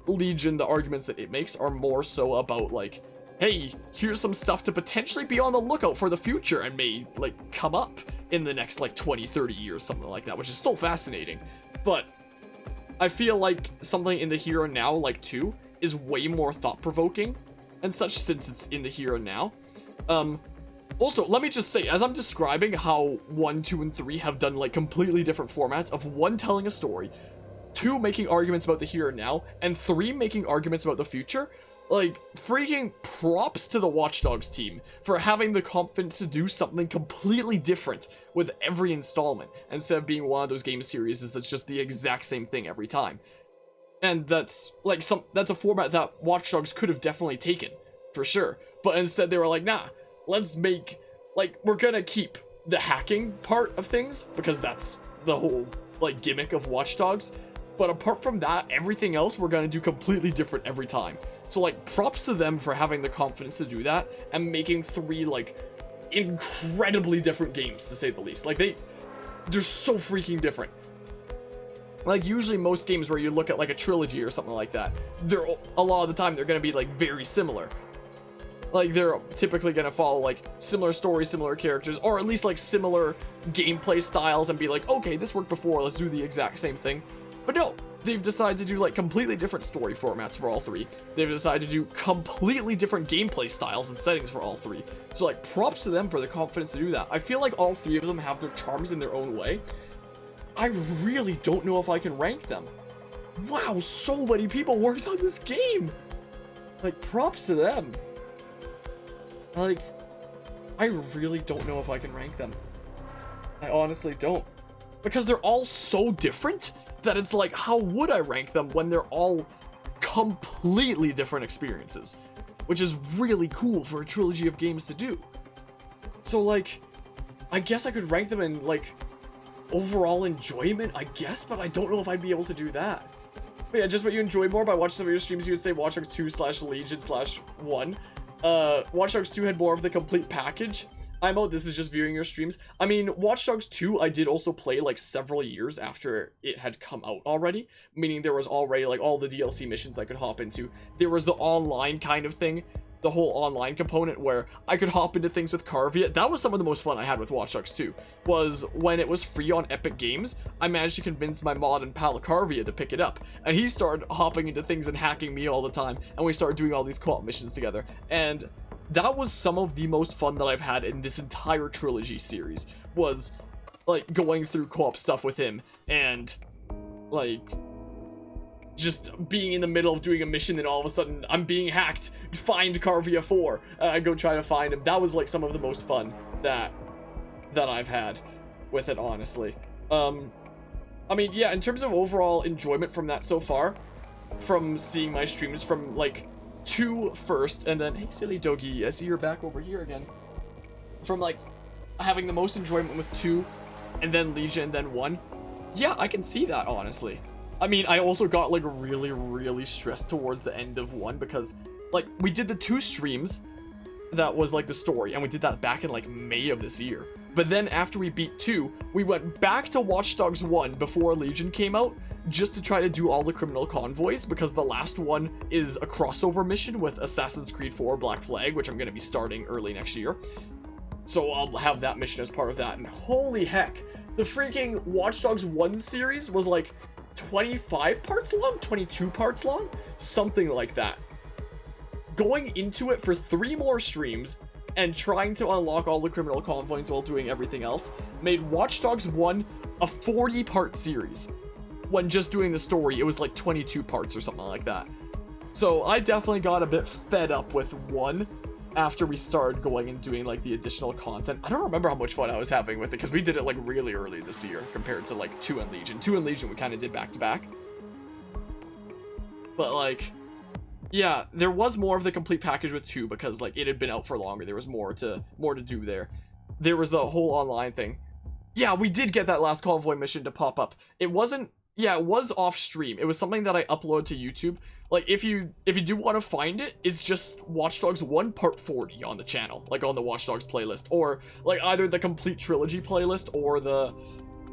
Legion, the arguments that it makes are more so about, like, hey, here's some stuff to potentially be on the lookout for the future and may, like, come up in the next, like, 20, 30 years, something like that, which is still fascinating. But I feel like something in the here and now, like 2, is way more thought-provoking and such, since it's in the here and now. Also, let me just say, as I'm describing how 1, 2, and 3 have done, like, completely different formats of 1 telling a story, 2 making arguments about the here and now, and 3 making arguments about the future, like, freaking props to the Watch Dogs team for having the confidence to do something completely different with every installment, instead of being one of those game series that's just the exact same thing every time. And that's, like, that's a format that Watch Dogs could have definitely taken, for sure. But instead they were like, nah, let's make, like, we're gonna keep the hacking part of things, because that's the whole, like, gimmick of Watch Dogs. But apart from that, everything else we're gonna do completely different every time. So, like, props to them for having the confidence to do that, and making 3, like, incredibly different games, to say the least. Like, they're so freaking different. Like, usually most games where you look at, like, a trilogy or something like that, a lot of the time they're gonna be, like, very similar. Like, they're typically gonna follow, like, similar stories, similar characters, or at least, like, similar gameplay styles, and be like, okay, this worked before, let's do the exact same thing. But no, they've decided to do, like, completely different story formats for all 3. They've decided to do completely different gameplay styles and settings for all 3. So, like, props to them for the confidence to do that. I feel like all 3 of them have their charms in their own way. I really don't know if I can rank them. Wow, so many people worked on this game! Like, props to them. Like, I really don't know if I can rank them. I honestly don't. Because they're all so different that it's like, how would I rank them when they're all completely different experiences? Which is really cool for a trilogy of games to do. So, like, I guess I could rank them in, like, overall enjoyment, I guess, but I don't know if I'd be able to do that. But yeah, just what you enjoy more by watching some of your streams, you would say Watch Dogs 2/Legion/1. Watch Dogs 2 had more of the complete package. This is just viewing your streams. I mean, Watch Dogs 2, I did also play, like, several years after it had come out already. Meaning there was already, like, all the DLC missions I could hop into. There was the online kind of thing. The whole online component where I could hop into things with Carvia. That was some of the most fun I had with Watch Dogs 2. Was when it was free on Epic Games, I managed to convince my mod and pal Carvia to pick it up. And he started hopping into things and hacking me all the time. And we started doing all these co-op missions together. And that was some of the most fun that I've had in this entire trilogy series, was, like, going through co-op stuff with him, and, like, just being in the middle of doing a mission and all of a sudden I'm being hacked, find Carvia 4, I go try to find him. That was, like, some of the most fun that I've had with it, honestly. I mean, yeah, in terms of overall enjoyment from that so far, from seeing my streams from, like, 2 first, and then, hey, silly doggy, I see you're back over here again. From, like, having the most enjoyment with 2, and then Legion, and then 1. Yeah, I can see that, honestly. I mean, I also got, like, really, really stressed towards the end of 1 because, like, we did the 2 streams that was, like, the story, and we did that back in, like, May of this year. But then after we beat 2, we went back to Watch Dogs 1 before Legion came out, just to try to do all the criminal convoys, because the last one is a crossover mission with Assassin's Creed 4 Black Flag, which I'm going to be starting early next year. So I'll have that mission as part of that, and holy heck, the freaking Watch Dogs 1 series was like 25 parts long, 22 parts long, something like that. Going into it for 3 more streams, and trying to unlock all the criminal convoys while doing everything else, made Watch Dogs 1 a 40-part series. When just doing the story, it was like 22 parts or something like that. So I definitely got a bit fed up with 1 after we started going and doing like the additional content. I don't remember how much fun I was having with it because we did it like really early this year compared to like 2 and Legion. 2 and Legion we kind of did back to back. But like, yeah, there was more of the complete package with 2 because like it had been out for longer. There was more to do there. There was the whole online thing. Yeah, we did get that last convoy mission to pop up. It wasn't, yeah, it was off stream. It was something that I upload to YouTube. Like, if you do want to find it, it's just Watch Dogs 1 Part 40 on the channel, like on the Watch Dogs playlist, or like either the complete trilogy playlist or the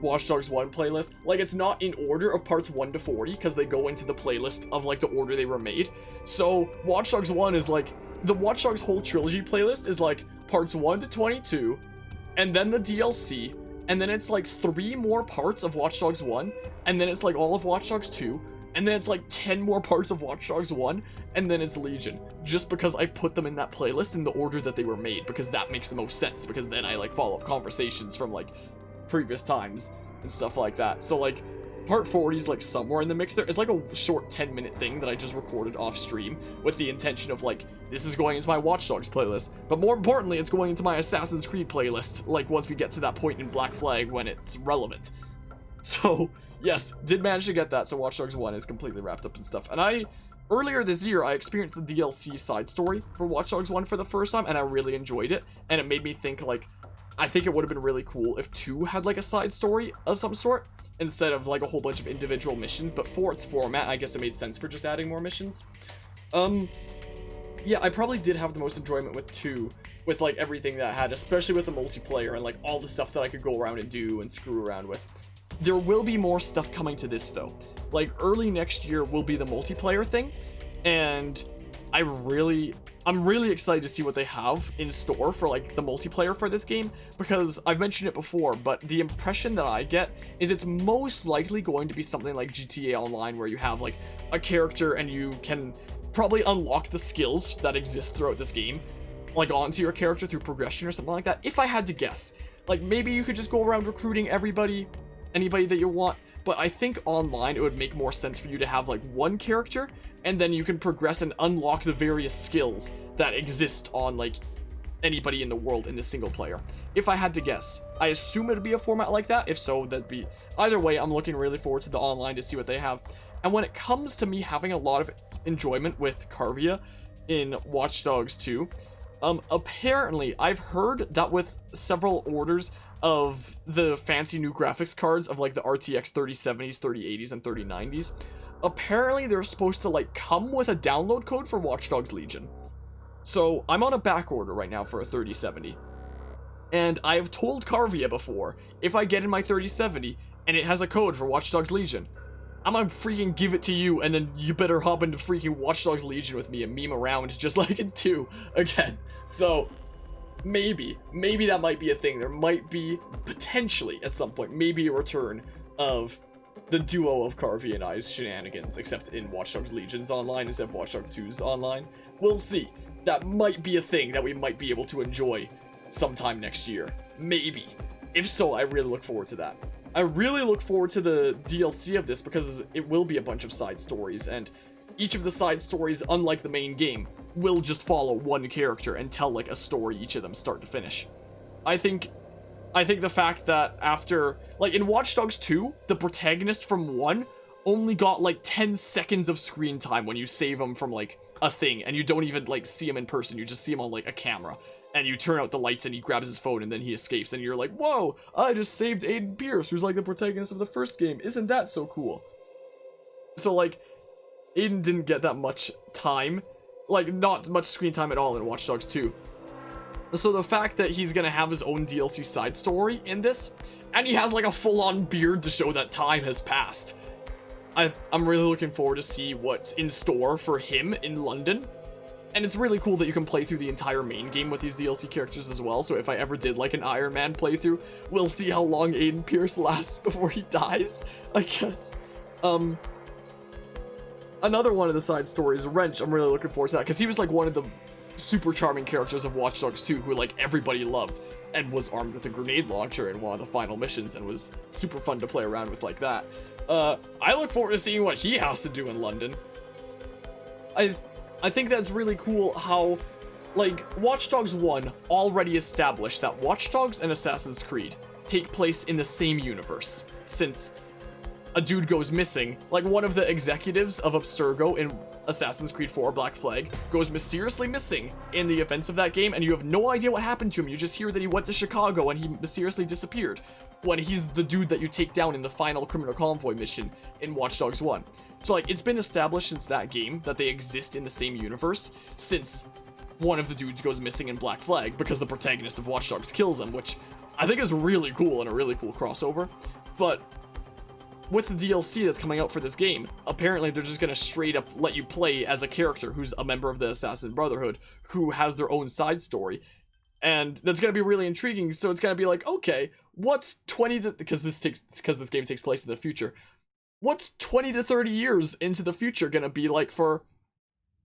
Watch Dogs 1 playlist. Like, it's not in order of parts 1 to 40 because they go into the playlist of like the order they were made. So Watch Dogs 1 is like, the Watch Dogs whole trilogy playlist is like parts 1 to 22, and then the DLC, and then it's like 3 more parts of Watch Dogs 1, and then it's like all of Watch Dogs 2, and then it's like 10 more parts of Watch Dogs 1, and then it's Legion. Just because I put them in that playlist in the order that they were made, because that makes the most sense, because then I like follow up conversations from like previous times and stuff like that. So like, part 40 is like somewhere in the mix there. It's like a short 10-minute thing that I just recorded off stream with the intention of like, this is going into my Watch Dogs playlist. But more importantly, it's going into my Assassin's Creed playlist, like once we get to that point in Black Flag when it's relevant. So, yes, did manage to get that, so Watch Dogs 1 is completely wrapped up and stuff. And earlier this year, I experienced the DLC side story for Watch Dogs 1 for the first time, and I really enjoyed it. And it made me think, like, I think it would have been really cool if 2 had, like, a side story of some sort, instead of, like, a whole bunch of individual missions. But for its format, I guess it made sense for just adding more missions. Yeah, I probably did have the most enjoyment with 2, with, like, everything that I had, especially with the multiplayer and, like, all the stuff that I could go around and do and screw around with. There will be more stuff coming to this, though. Like, early next year will be the multiplayer thing, and I'm really excited to see what they have in store for, like, the multiplayer for this game, because I've mentioned it before, but the impression that I get is it's most likely going to be something like GTA Online, where you have, like, a character and you can probably unlock the skills that exist throughout this game, like, onto your character through progression or something like that, if I had to guess. Like, maybe you could just go around recruiting anybody that you want, but I think online it would make more sense for you to have like one character, and then you can progress and unlock the various skills that exist on like anybody in the world in the single player. If I had to guess, I assume it'd be a format like that. If so, that'd be, either way, I'm looking really forward to the online to see what they have. And when it comes to me having a lot of enjoyment with Carvia in Watch Dogs 2, apparently I've heard that with several orders of the fancy new graphics cards of like the RTX 3070s, 3080s, and 3090s, apparently they're supposed to like come with a download code for Watch Dogs Legion. So I'm on a back order right now for a 3070, and I have told Carvia before, if I get in my 3070 and it has a code for Watch Dogs Legion, I'm gonna freaking give it to you, and then you better hop into freaking Watch Dogs Legion with me and meme around just like in 2 again. So maybe that might be a thing. There might be, potentially, at some point, maybe a return of the duo of Carvia and I's shenanigans, except in Watch Dogs Legion's online instead of Watch Dogs 2's online. We'll see. That might be a thing that we might be able to enjoy sometime next year. Maybe. If so, I really look forward to that. I really look forward to the DLC of this because it will be a bunch of side stories, and each of the side stories, unlike the main game, will just follow one character and tell like a story, each of them start to finish. I think the fact that after, like in Watch Dogs 2, the protagonist from 1 only got like 10 seconds of screen time when you save him from like a thing, and you don't even like see him in person, you just see him on like a camera. and you turn out the lights and he grabs his phone and then he escapes, and you're like, whoa, I just saved Aiden Pierce, who's like the protagonist of the first game. Isn't that so cool? So like, Aiden didn't get that much time, like not much screen time at all in Watch Dogs 2. So the fact that he's gonna have his own DLC side story in this, and he has like a full-on beard to show that time has passed. I'm really looking forward to see what's in store for him in London. And it's really cool that you can play through the entire main game with these DLC characters as well. So if I ever did like an Iron Man playthrough, we'll see how long Aiden Pierce lasts before he dies, I guess. Another one of the side stories, Wrench, I'm really looking forward to that, because he was like one of the super charming characters of Watch Dogs 2 who like everybody loved, and was armed with a grenade launcher in one of the final missions, and was super fun to play around with like that. I look forward to seeing what he has to do in London. I think that's really cool how, like, Watch Dogs 1 already established that Watch Dogs and Assassin's Creed take place in the same universe, since a dude goes missing. Like, one of the executives of Abstergo in Assassin's Creed 4 Black Flag goes mysteriously missing in the events of that game, and you have no idea what happened to him. You just hear that he went to Chicago and he mysteriously disappeared, when he's the dude that you take down in the final criminal convoy mission in Watch Dogs 1. So like, it's been established since that game that they exist in the same universe, since one of the dudes goes missing in Black Flag because the protagonist of Watch Dogs kills him, which I think is really cool and a really cool crossover. But with the DLC that's coming out for this game, apparently they're just gonna straight up let you play as a character who's a member of the Assassin Brotherhood, who has their own side story. And that's gonna be really intriguing. So it's gonna be like, okay, what's 20 to, because this game takes place in the future, what's 20 to 30 years into the future gonna be like for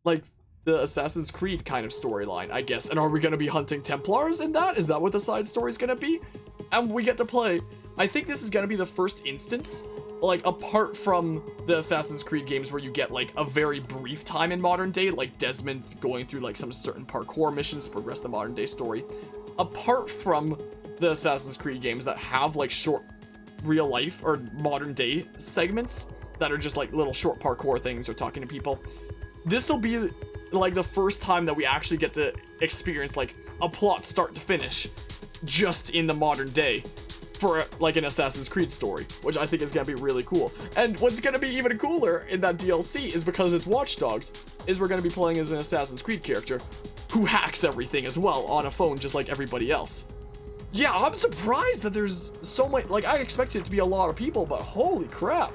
like the Assassin's Creed kind of storyline, I guess? And are we gonna be hunting Templars in that? Is that what the side story's gonna be? And we get to play, I think this is gonna be the first instance, like, apart from the Assassin's Creed games where you get like a very brief time in modern day, like Desmond going through like some certain parkour missions to progress the modern day story. Apart from the Assassin's Creed games that have like short real life or modern day segments that are just like little short parkour things or talking to people, this will be like the first time that we actually get to experience like a plot start to finish just in the modern day for like an Assassin's Creed story, which I think is gonna be really cool. And what's gonna be even cooler in that DLC is, because it's Watch Dogs, is we're gonna be playing as an Assassin's Creed character who hacks everything as well on a phone just like everybody else. Yeah, I'm surprised that there's so much, like, I expected it to be a lot of people, but holy crap,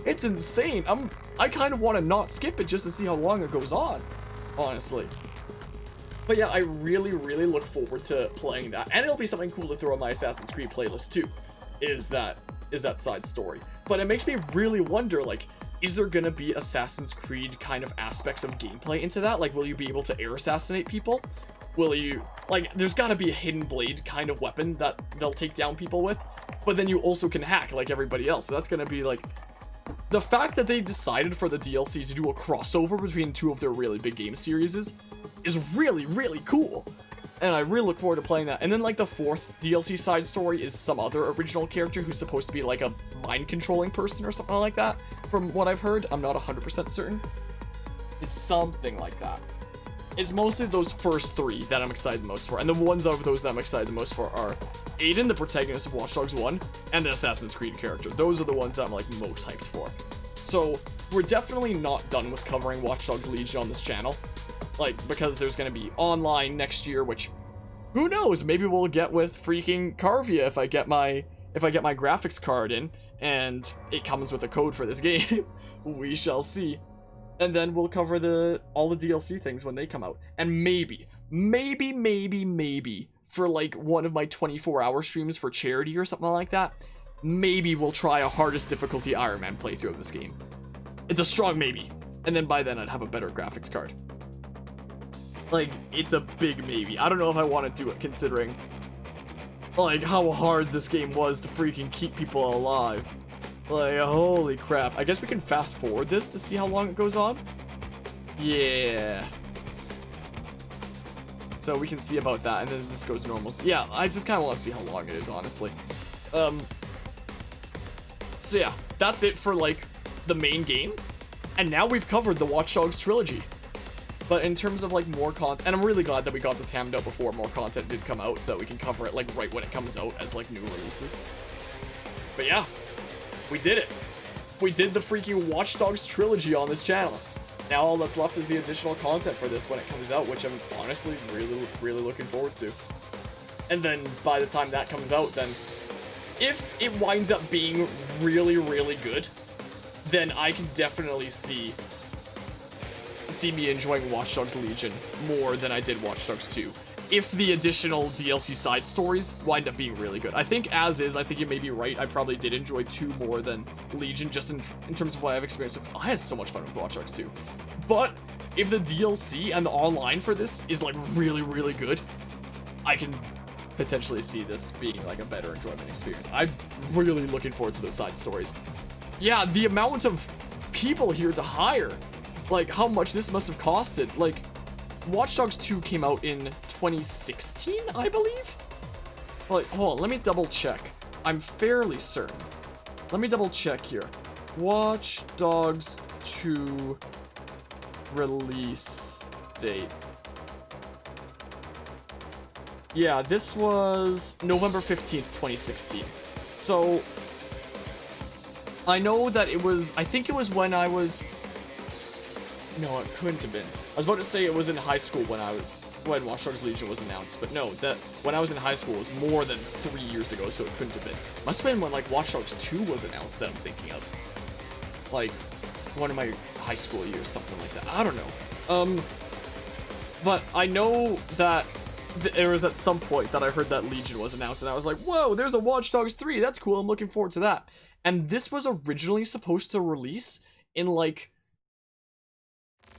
it's insane. I kind of want to not skip it just to see how long it goes on, honestly. But yeah, I really, really look forward to playing that, and it'll be something cool to throw on my Assassin's Creed playlist too, is that side story. But it makes me really wonder, like, is there gonna be Assassin's Creed kind of aspects of gameplay into that? Like, will you be able to air assassinate people? Will you, like, there's gotta be a hidden blade kind of weapon that they'll take down people with, but then you also can hack like everybody else. So that's gonna be like, the fact that they decided for the DLC to do a crossover between two of their really big game series is really, really cool. And I really look forward to playing that. And then like the fourth DLC side story is some other original character who's supposed to be like a mind controlling person or something like that, from what I've heard. I'm not 100% certain. It's something like that. It's mostly those first three that I'm excited the most for. And the ones of those that I'm excited the most for are Aiden, the protagonist of Watch Dogs 1, and the Assassin's Creed character. Those are the ones that I'm like most hyped for. So we're definitely not done with covering Watch Dogs Legion on this channel. Like, because there's going to be online next year, which, who knows, maybe we'll get with freaking Carvia if I get my graphics card in, and it comes with a code for this game. We shall see. And then we'll cover all the DLC things when they come out. And maybe, for like one of my 24-hour streams for charity or something like that, maybe we'll try a hardest difficulty Iron Man playthrough of this game. It's a strong maybe. And then by then I'd have a better graphics card. Like, it's a big maybe. I don't know if I want to do it, considering like how hard this game was to freaking keep people alive. Like, holy crap. I guess we can fast forward this to see how long it goes on. Yeah. So we can see about that, and then this goes normal. So yeah, I just kind of want to see how long it is, honestly. So yeah, that's it for like the main game. And now we've covered the Watch Dogs trilogy. But in terms of like more content, and I'm really glad that we got this hammed out before more content did come out, so that we can cover it like right when it comes out as like new releases. But yeah, we did it. We did the freaking Watch Dogs trilogy on this channel. Now all that's left is the additional content for this when it comes out, which I'm honestly really looking forward to. And then by the time that comes out, then if it winds up being really good, then I can definitely see me enjoying Watch Dogs Legion more than I did Watch Dogs 2. If the additional DLC side stories wind up being really good. I think as is, I think you may be right. I probably did enjoy 2 more than Legion, just in terms of what I've experienced. I had so much fun with Watch Dogs 2. But if the DLC and the online for this is like really good, I can potentially see this being like a better enjoyment experience. I'm really looking forward to those side stories. Yeah, the amount of people here to hire, like how much this must have costed. Like Watch Dogs 2 came out in 2016, I believe? Like, hold on, let me double check. I'm fairly certain. Let me double check here. Watch Dogs 2 release date. Yeah, this was November 15th, 2016. So, I know that it was, I think it was when I was, no, it couldn't have been. I was about to say it was in high school when Watch Dogs Legion was announced, but no, that when I was in high school was more than 3 years ago, so it couldn't have been. Must have been when like Watch Dogs 2 was announced that I'm thinking of. Like, one of my high school years, something like that. I don't know. But I know that there was at some point that I heard that Legion was announced, and I was like, whoa, there's a Watch Dogs 3, that's cool, I'm looking forward to that. And this was originally supposed to release in like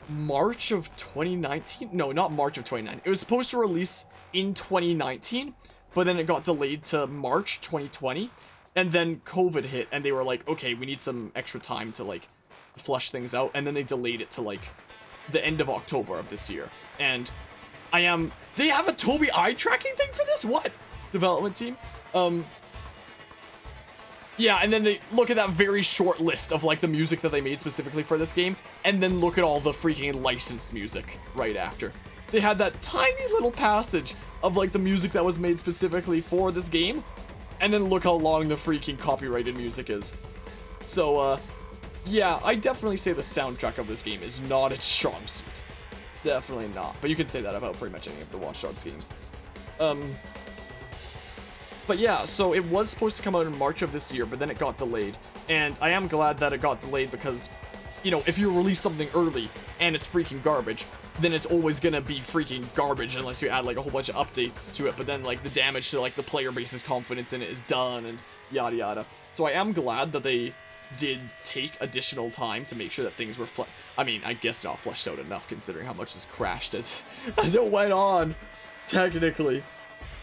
March of 2019? No, not March of 2019. It was supposed to release in 2019, but then it got delayed to March 2020, and then COVID hit, and they were like, okay, we need some extra time to like flush things out, and then they delayed it to like the end of October of this year. And they have a Toby eye tracking thing for this? What? Development team? Yeah, and then they look at that very short list of like the music that they made specifically for this game, and then look at all the freaking licensed music right after. They had that tiny little passage of like the music that was made specifically for this game, and then look how long the freaking copyrighted music is. So, yeah, I definitely say the soundtrack of this game is not its strong suit. Definitely not. But you can say that about pretty much any of the Watch Dogs games. But yeah, so it was supposed to come out in March of this year, but then it got delayed. And I am glad that it got delayed because, you know, if you release something early and it's freaking garbage, then it's always gonna be freaking garbage unless you add like a whole bunch of updates to it. But then like the damage to like the player base's confidence in it is done and yada yada. So I am glad that they did take additional time to make sure that things were I mean, I guess not fleshed out enough considering how much this crashed as it went on, technically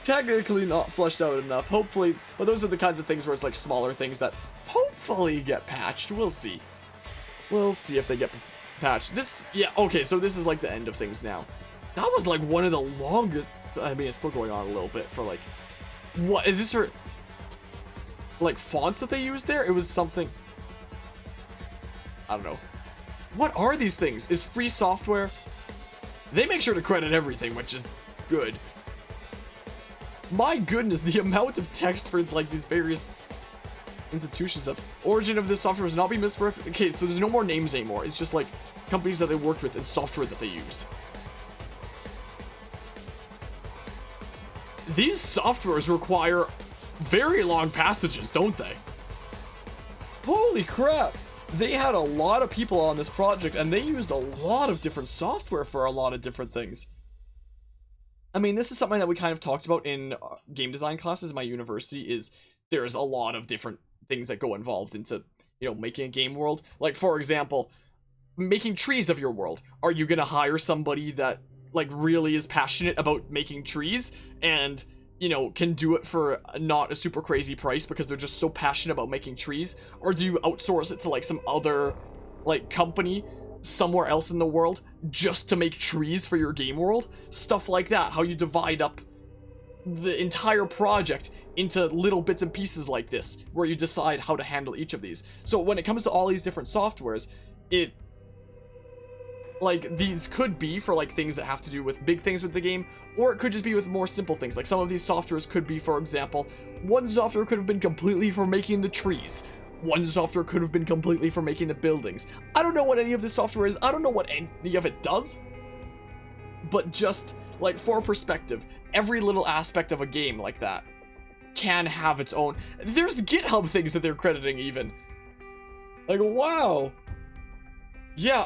not fleshed out enough. Hopefully, but those are the kinds of things where it's like smaller things that hopefully get patched. We'll see if they get patched. Yeah, okay, so this is like the end of things now. That was like one of the longest, I mean, it's still going on a little bit for like, what is this for, like fonts that they used there? It was something, I don't know. What are these things? Is free software? They make sure to credit everything, which is good. My goodness, the amount of text for like these various institutions of origin of this software was not being misrepresented. Okay, so there's no more names anymore. It's just like companies that they worked with and software that they used. These softwares require very long passages, don't they? Holy crap! They had a lot of people on this project and they used a lot of different software for a lot of different things. I mean, this is something that we kind of talked about in game design classes at my university, is there's a lot of different things that go involved into, you know, making a game world. Like, for example, making trees of your world. Are you gonna hire somebody that, like, really is passionate about making trees and, you know, can do it for not a super crazy price because they're just so passionate about making trees? Or do you outsource it to, like, some other, like, company somewhere else in the world just to make trees for your game world? Stuff like that. How you divide up the entire project into little bits and pieces like this, where you decide how to handle each of these. So when it comes to all these different softwares, like, these could be for, like, things that have to do with big things with the game, or it could just be with more simple things. Like, some of these softwares could be, for example, one software could have been completely for making the trees. One software could have been completely for making the buildings. I don't know what any of this software is. I don't know what any of it does. But just, like, for perspective, every little aspect of a game like that can have its own. There's GitHub things that they're crediting, even. Like, wow. Yeah,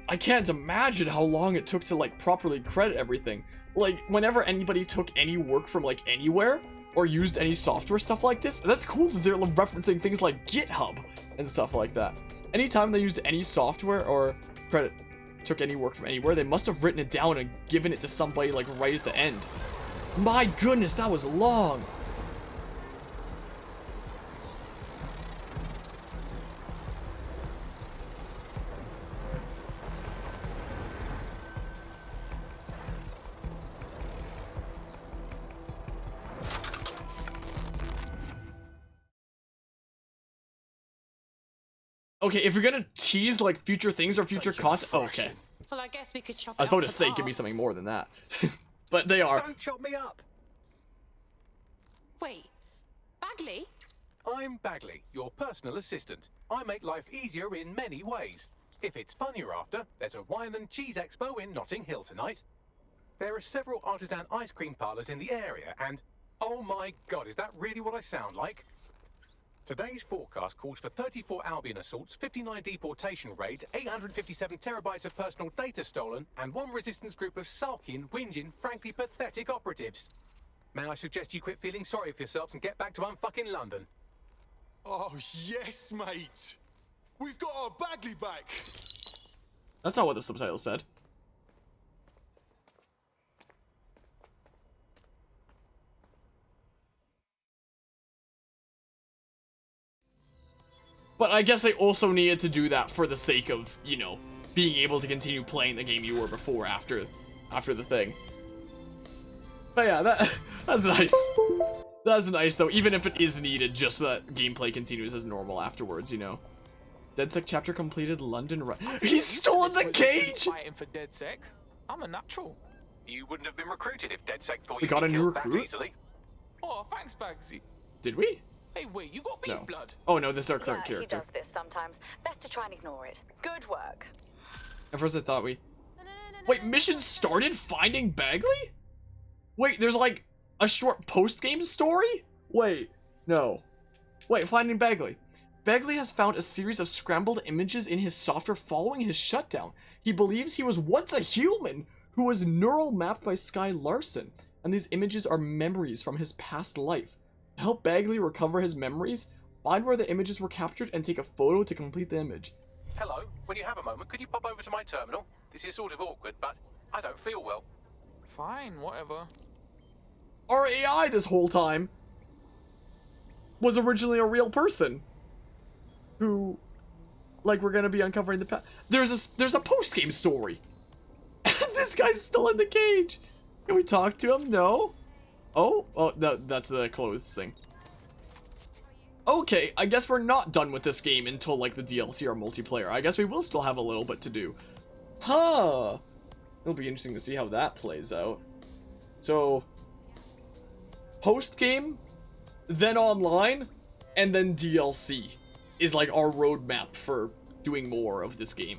I can't imagine how long it took to, like, properly credit everything. Like, whenever anybody took any work from, like, anywhere, or used any software stuff like this, that's cool that they're referencing things like GitHub and stuff like that. Anytime they used any software or took any work from anywhere, they must have written it down and given it to somebody, like, right at the end. My goodness, that was long. Okay, if you're gonna tease, like, future things or future content, okay. Well, I guess we could chop I was it about up to for say, give me parts. something more than that. But they are. Don't chop me up. Wait, Bagley? I'm Bagley, your personal assistant. I make life easier in many ways. If it's fun you're after, there's a wine and cheese expo in Notting Hill tonight. There are several artisan ice cream parlours in the area, and oh my god, is that really what I sound like? Today's forecast calls for 34 Albion assaults, 59 deportation raids, 857 terabytes of personal data stolen, and one resistance group of sulking, whinging, frankly pathetic operatives. May I suggest you quit feeling sorry for yourselves and get back to unfucking London? Oh, yes, mate. We've got our Bagley back. That's not what the subtitle said. But I guess they also needed to do that for the sake of, you know, being able to continue playing the game you were before after the thing. But yeah, that's nice. That's nice, though, even if it is needed, just so that gameplay continues as normal afterwards, you know. DedSec chapter completed, London run. He's still in the cage! Fighting for DedSec. I'm a natural. You wouldn't have been recruited if DedSec thought We you'd got be a new killed that recruit? easily. Oh, thanks, Bagsy. Did we? Hey, wait, you got beef No. blood? Oh no, this is our current He character. does this sometimes. Best to try and ignore it. Good work. At first I thought we... Wait, mission started finding Bagley? Wait, there's like a short post-game story? Wait, no. Wait, finding Bagley. Bagley has found a series of scrambled images in his software following his shutdown. He believes he was once a human who was neural mapped by Sky Larson, and these images are memories from his past life. To help Bagley recover his memories, find where the images were captured and take a photo to complete the image. Hello, when you have a moment, could you pop over to my terminal? This is sort of awkward, but I don't feel well. Fine, whatever. Our AI this whole time was originally a real person who, like, we're gonna be uncovering the past. There's a post-game story. And this guy's still in the cage. Can we talk to him? No. Oh, no, that's the closed thing. Okay, I guess we're not done with this game until, like, the DLC or multiplayer. I guess we will still have a little bit to do. Huh. It'll be interesting to see how that plays out. So, post-game, then online, and then DLC is, like, our roadmap for doing more of this game.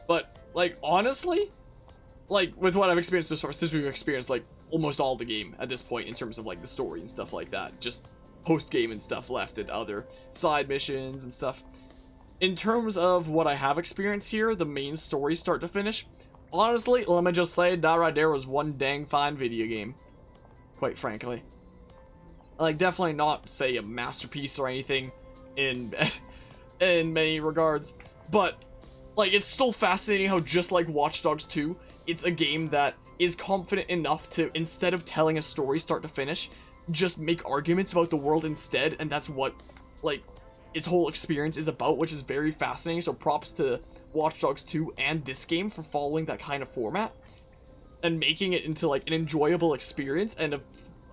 But, like, honestly, like, with what I've experienced so far, since we've experienced, like, almost all the game at this point in terms of, like, the story and stuff like that, just post-game and stuff left and other side missions and stuff. In terms of what I have experienced here, the main story start to finish, honestly, let me just say, that right there was one dang fine video game. Quite frankly. Like, definitely not, say, a masterpiece or anything in many regards, but, like, it's still fascinating how, just like Watch Dogs 2, it's a game that is confident enough to, instead of telling a story start to finish, just make arguments about the world instead, and that's what, like, its whole experience is about, which is very fascinating. So props to Watch Dogs 2 and this game for following that kind of format and making it into, like, an enjoyable experience and a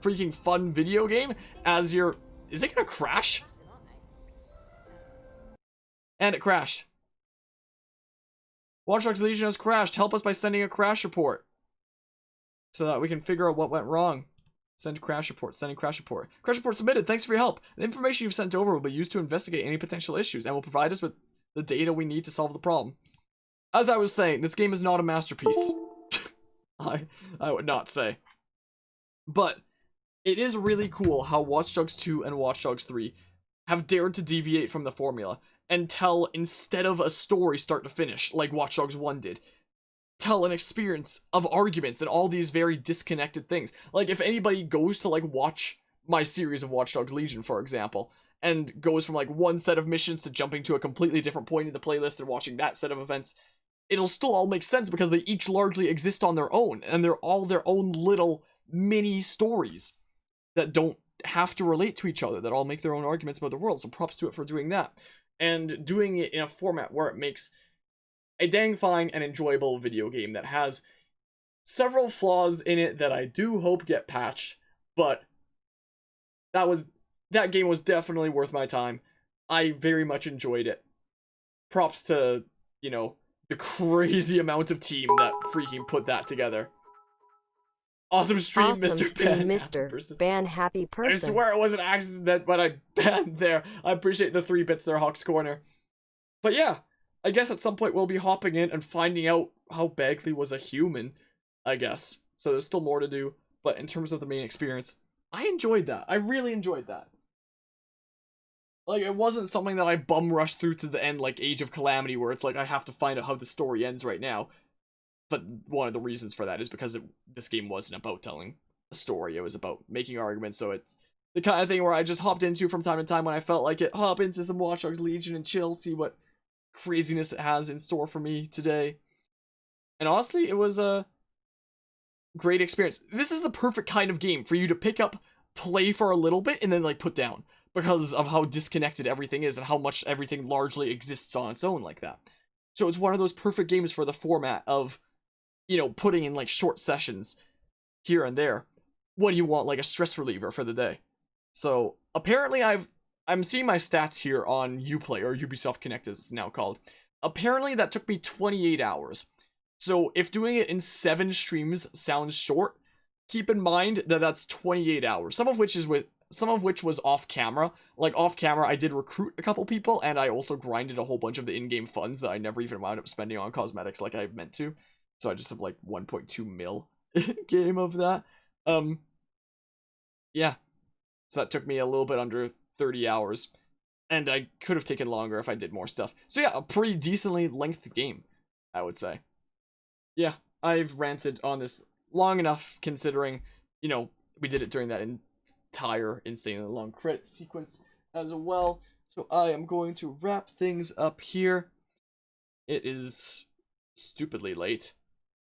freaking fun video game as you're... Is it gonna crash? And it crashed. Watch Dogs Legion has crashed. Help us by sending a crash report so that we can figure out what went wrong. Send crash report. Sending crash report. Crash report submitted. Thanks for your help. The information you've sent over will be used to investigate any potential issues and will provide us with the data we need to solve the problem. As I was saying, this game is not a masterpiece. I would not say. But it is really cool how Watch Dogs 2 and Watch Dogs 3 have dared to deviate from the formula and tell, instead of a story start to finish, like Watch Dogs 1 did, tell an experience of arguments and all these very disconnected things. Like, if anybody goes to, like, watch my series of Watch Dogs Legion, for example, and goes from, like, one set of missions to jumping to a completely different point in the playlist and watching that set of events, it'll still all make sense because they each largely exist on their own, and they're all their own little mini stories that don't have to relate to each other, that all make their own arguments about the world, so props to it for doing that. And doing it in a format where it makes a dang fine and enjoyable video game that has several flaws in it that I do hope get patched, but that game was definitely worth my time. I very much enjoyed it. Props to, you know, the crazy amount of team that freaking put that together. Awesome stream, awesome Mr. stream, Ban. Mr. Ban Happy Person. I swear it was an accident, but I banned there. I appreciate the 3 bits there, Hawk's Corner. But yeah, I guess at some point we'll be hopping in and finding out how Bagley was a human, I guess. So there's still more to do, but in terms of the main experience, I enjoyed that. I really enjoyed that. Like, it wasn't something that I bum rushed through to the end like Age of Calamity, where it's like I have to find out how the story ends right now. But one of the reasons for that is because this game wasn't about telling a story. It was about making arguments, so it's the kind of thing where I just hopped into from time to time when I felt like it. Hop into some Watch Dogs Legion and chill, see what craziness it has in store for me today. And honestly, it was a great experience. This is the perfect kind of game for you to pick up, play for a little bit, and then like put down, because of how disconnected everything is and how much everything largely exists on its own like that. So it's one of those perfect games for the format of, you know, putting in like short sessions here and there. What do you want, like a stress reliever for the day? So apparently I'm seeing my stats here on Uplay, or Ubisoft Connect as it's now called. Apparently that took me 28 hours. So if doing it in 7 streams sounds short, keep in mind that that's 28 hours. Some of which was off camera. Like off camera, I did recruit a couple people, and I also grinded a whole bunch of the in-game funds that I never even wound up spending on cosmetics like I meant to. So I just have like 1.2 mil game of that. Yeah. So that took me a little bit under 30 hours. And I could have taken longer if I did more stuff. So yeah, a pretty decently length game, I would say. Yeah, I've ranted on this long enough considering, you know, we did it during that entire insanely long credit sequence as well. So I am going to wrap things up here. It is stupidly late.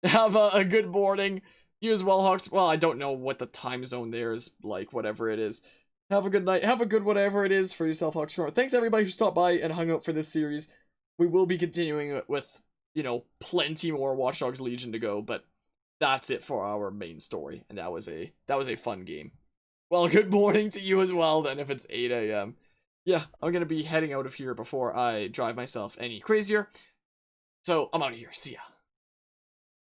Have a good morning. You as well, Hawks. Well, I don't know what the time zone there is like, whatever it is. Have a good night. Have a good whatever it is for yourself, Hawks. Thanks everybody who stopped by and hung out for this series. We will be continuing with, you know, plenty more Watch Dogs Legion to go, but that's it for our main story, and that was a fun game. Well, good morning to you as well then, if it's 8 a.m. Yeah, I'm gonna be heading out of here before I drive myself any crazier. So, I'm out of here. See ya.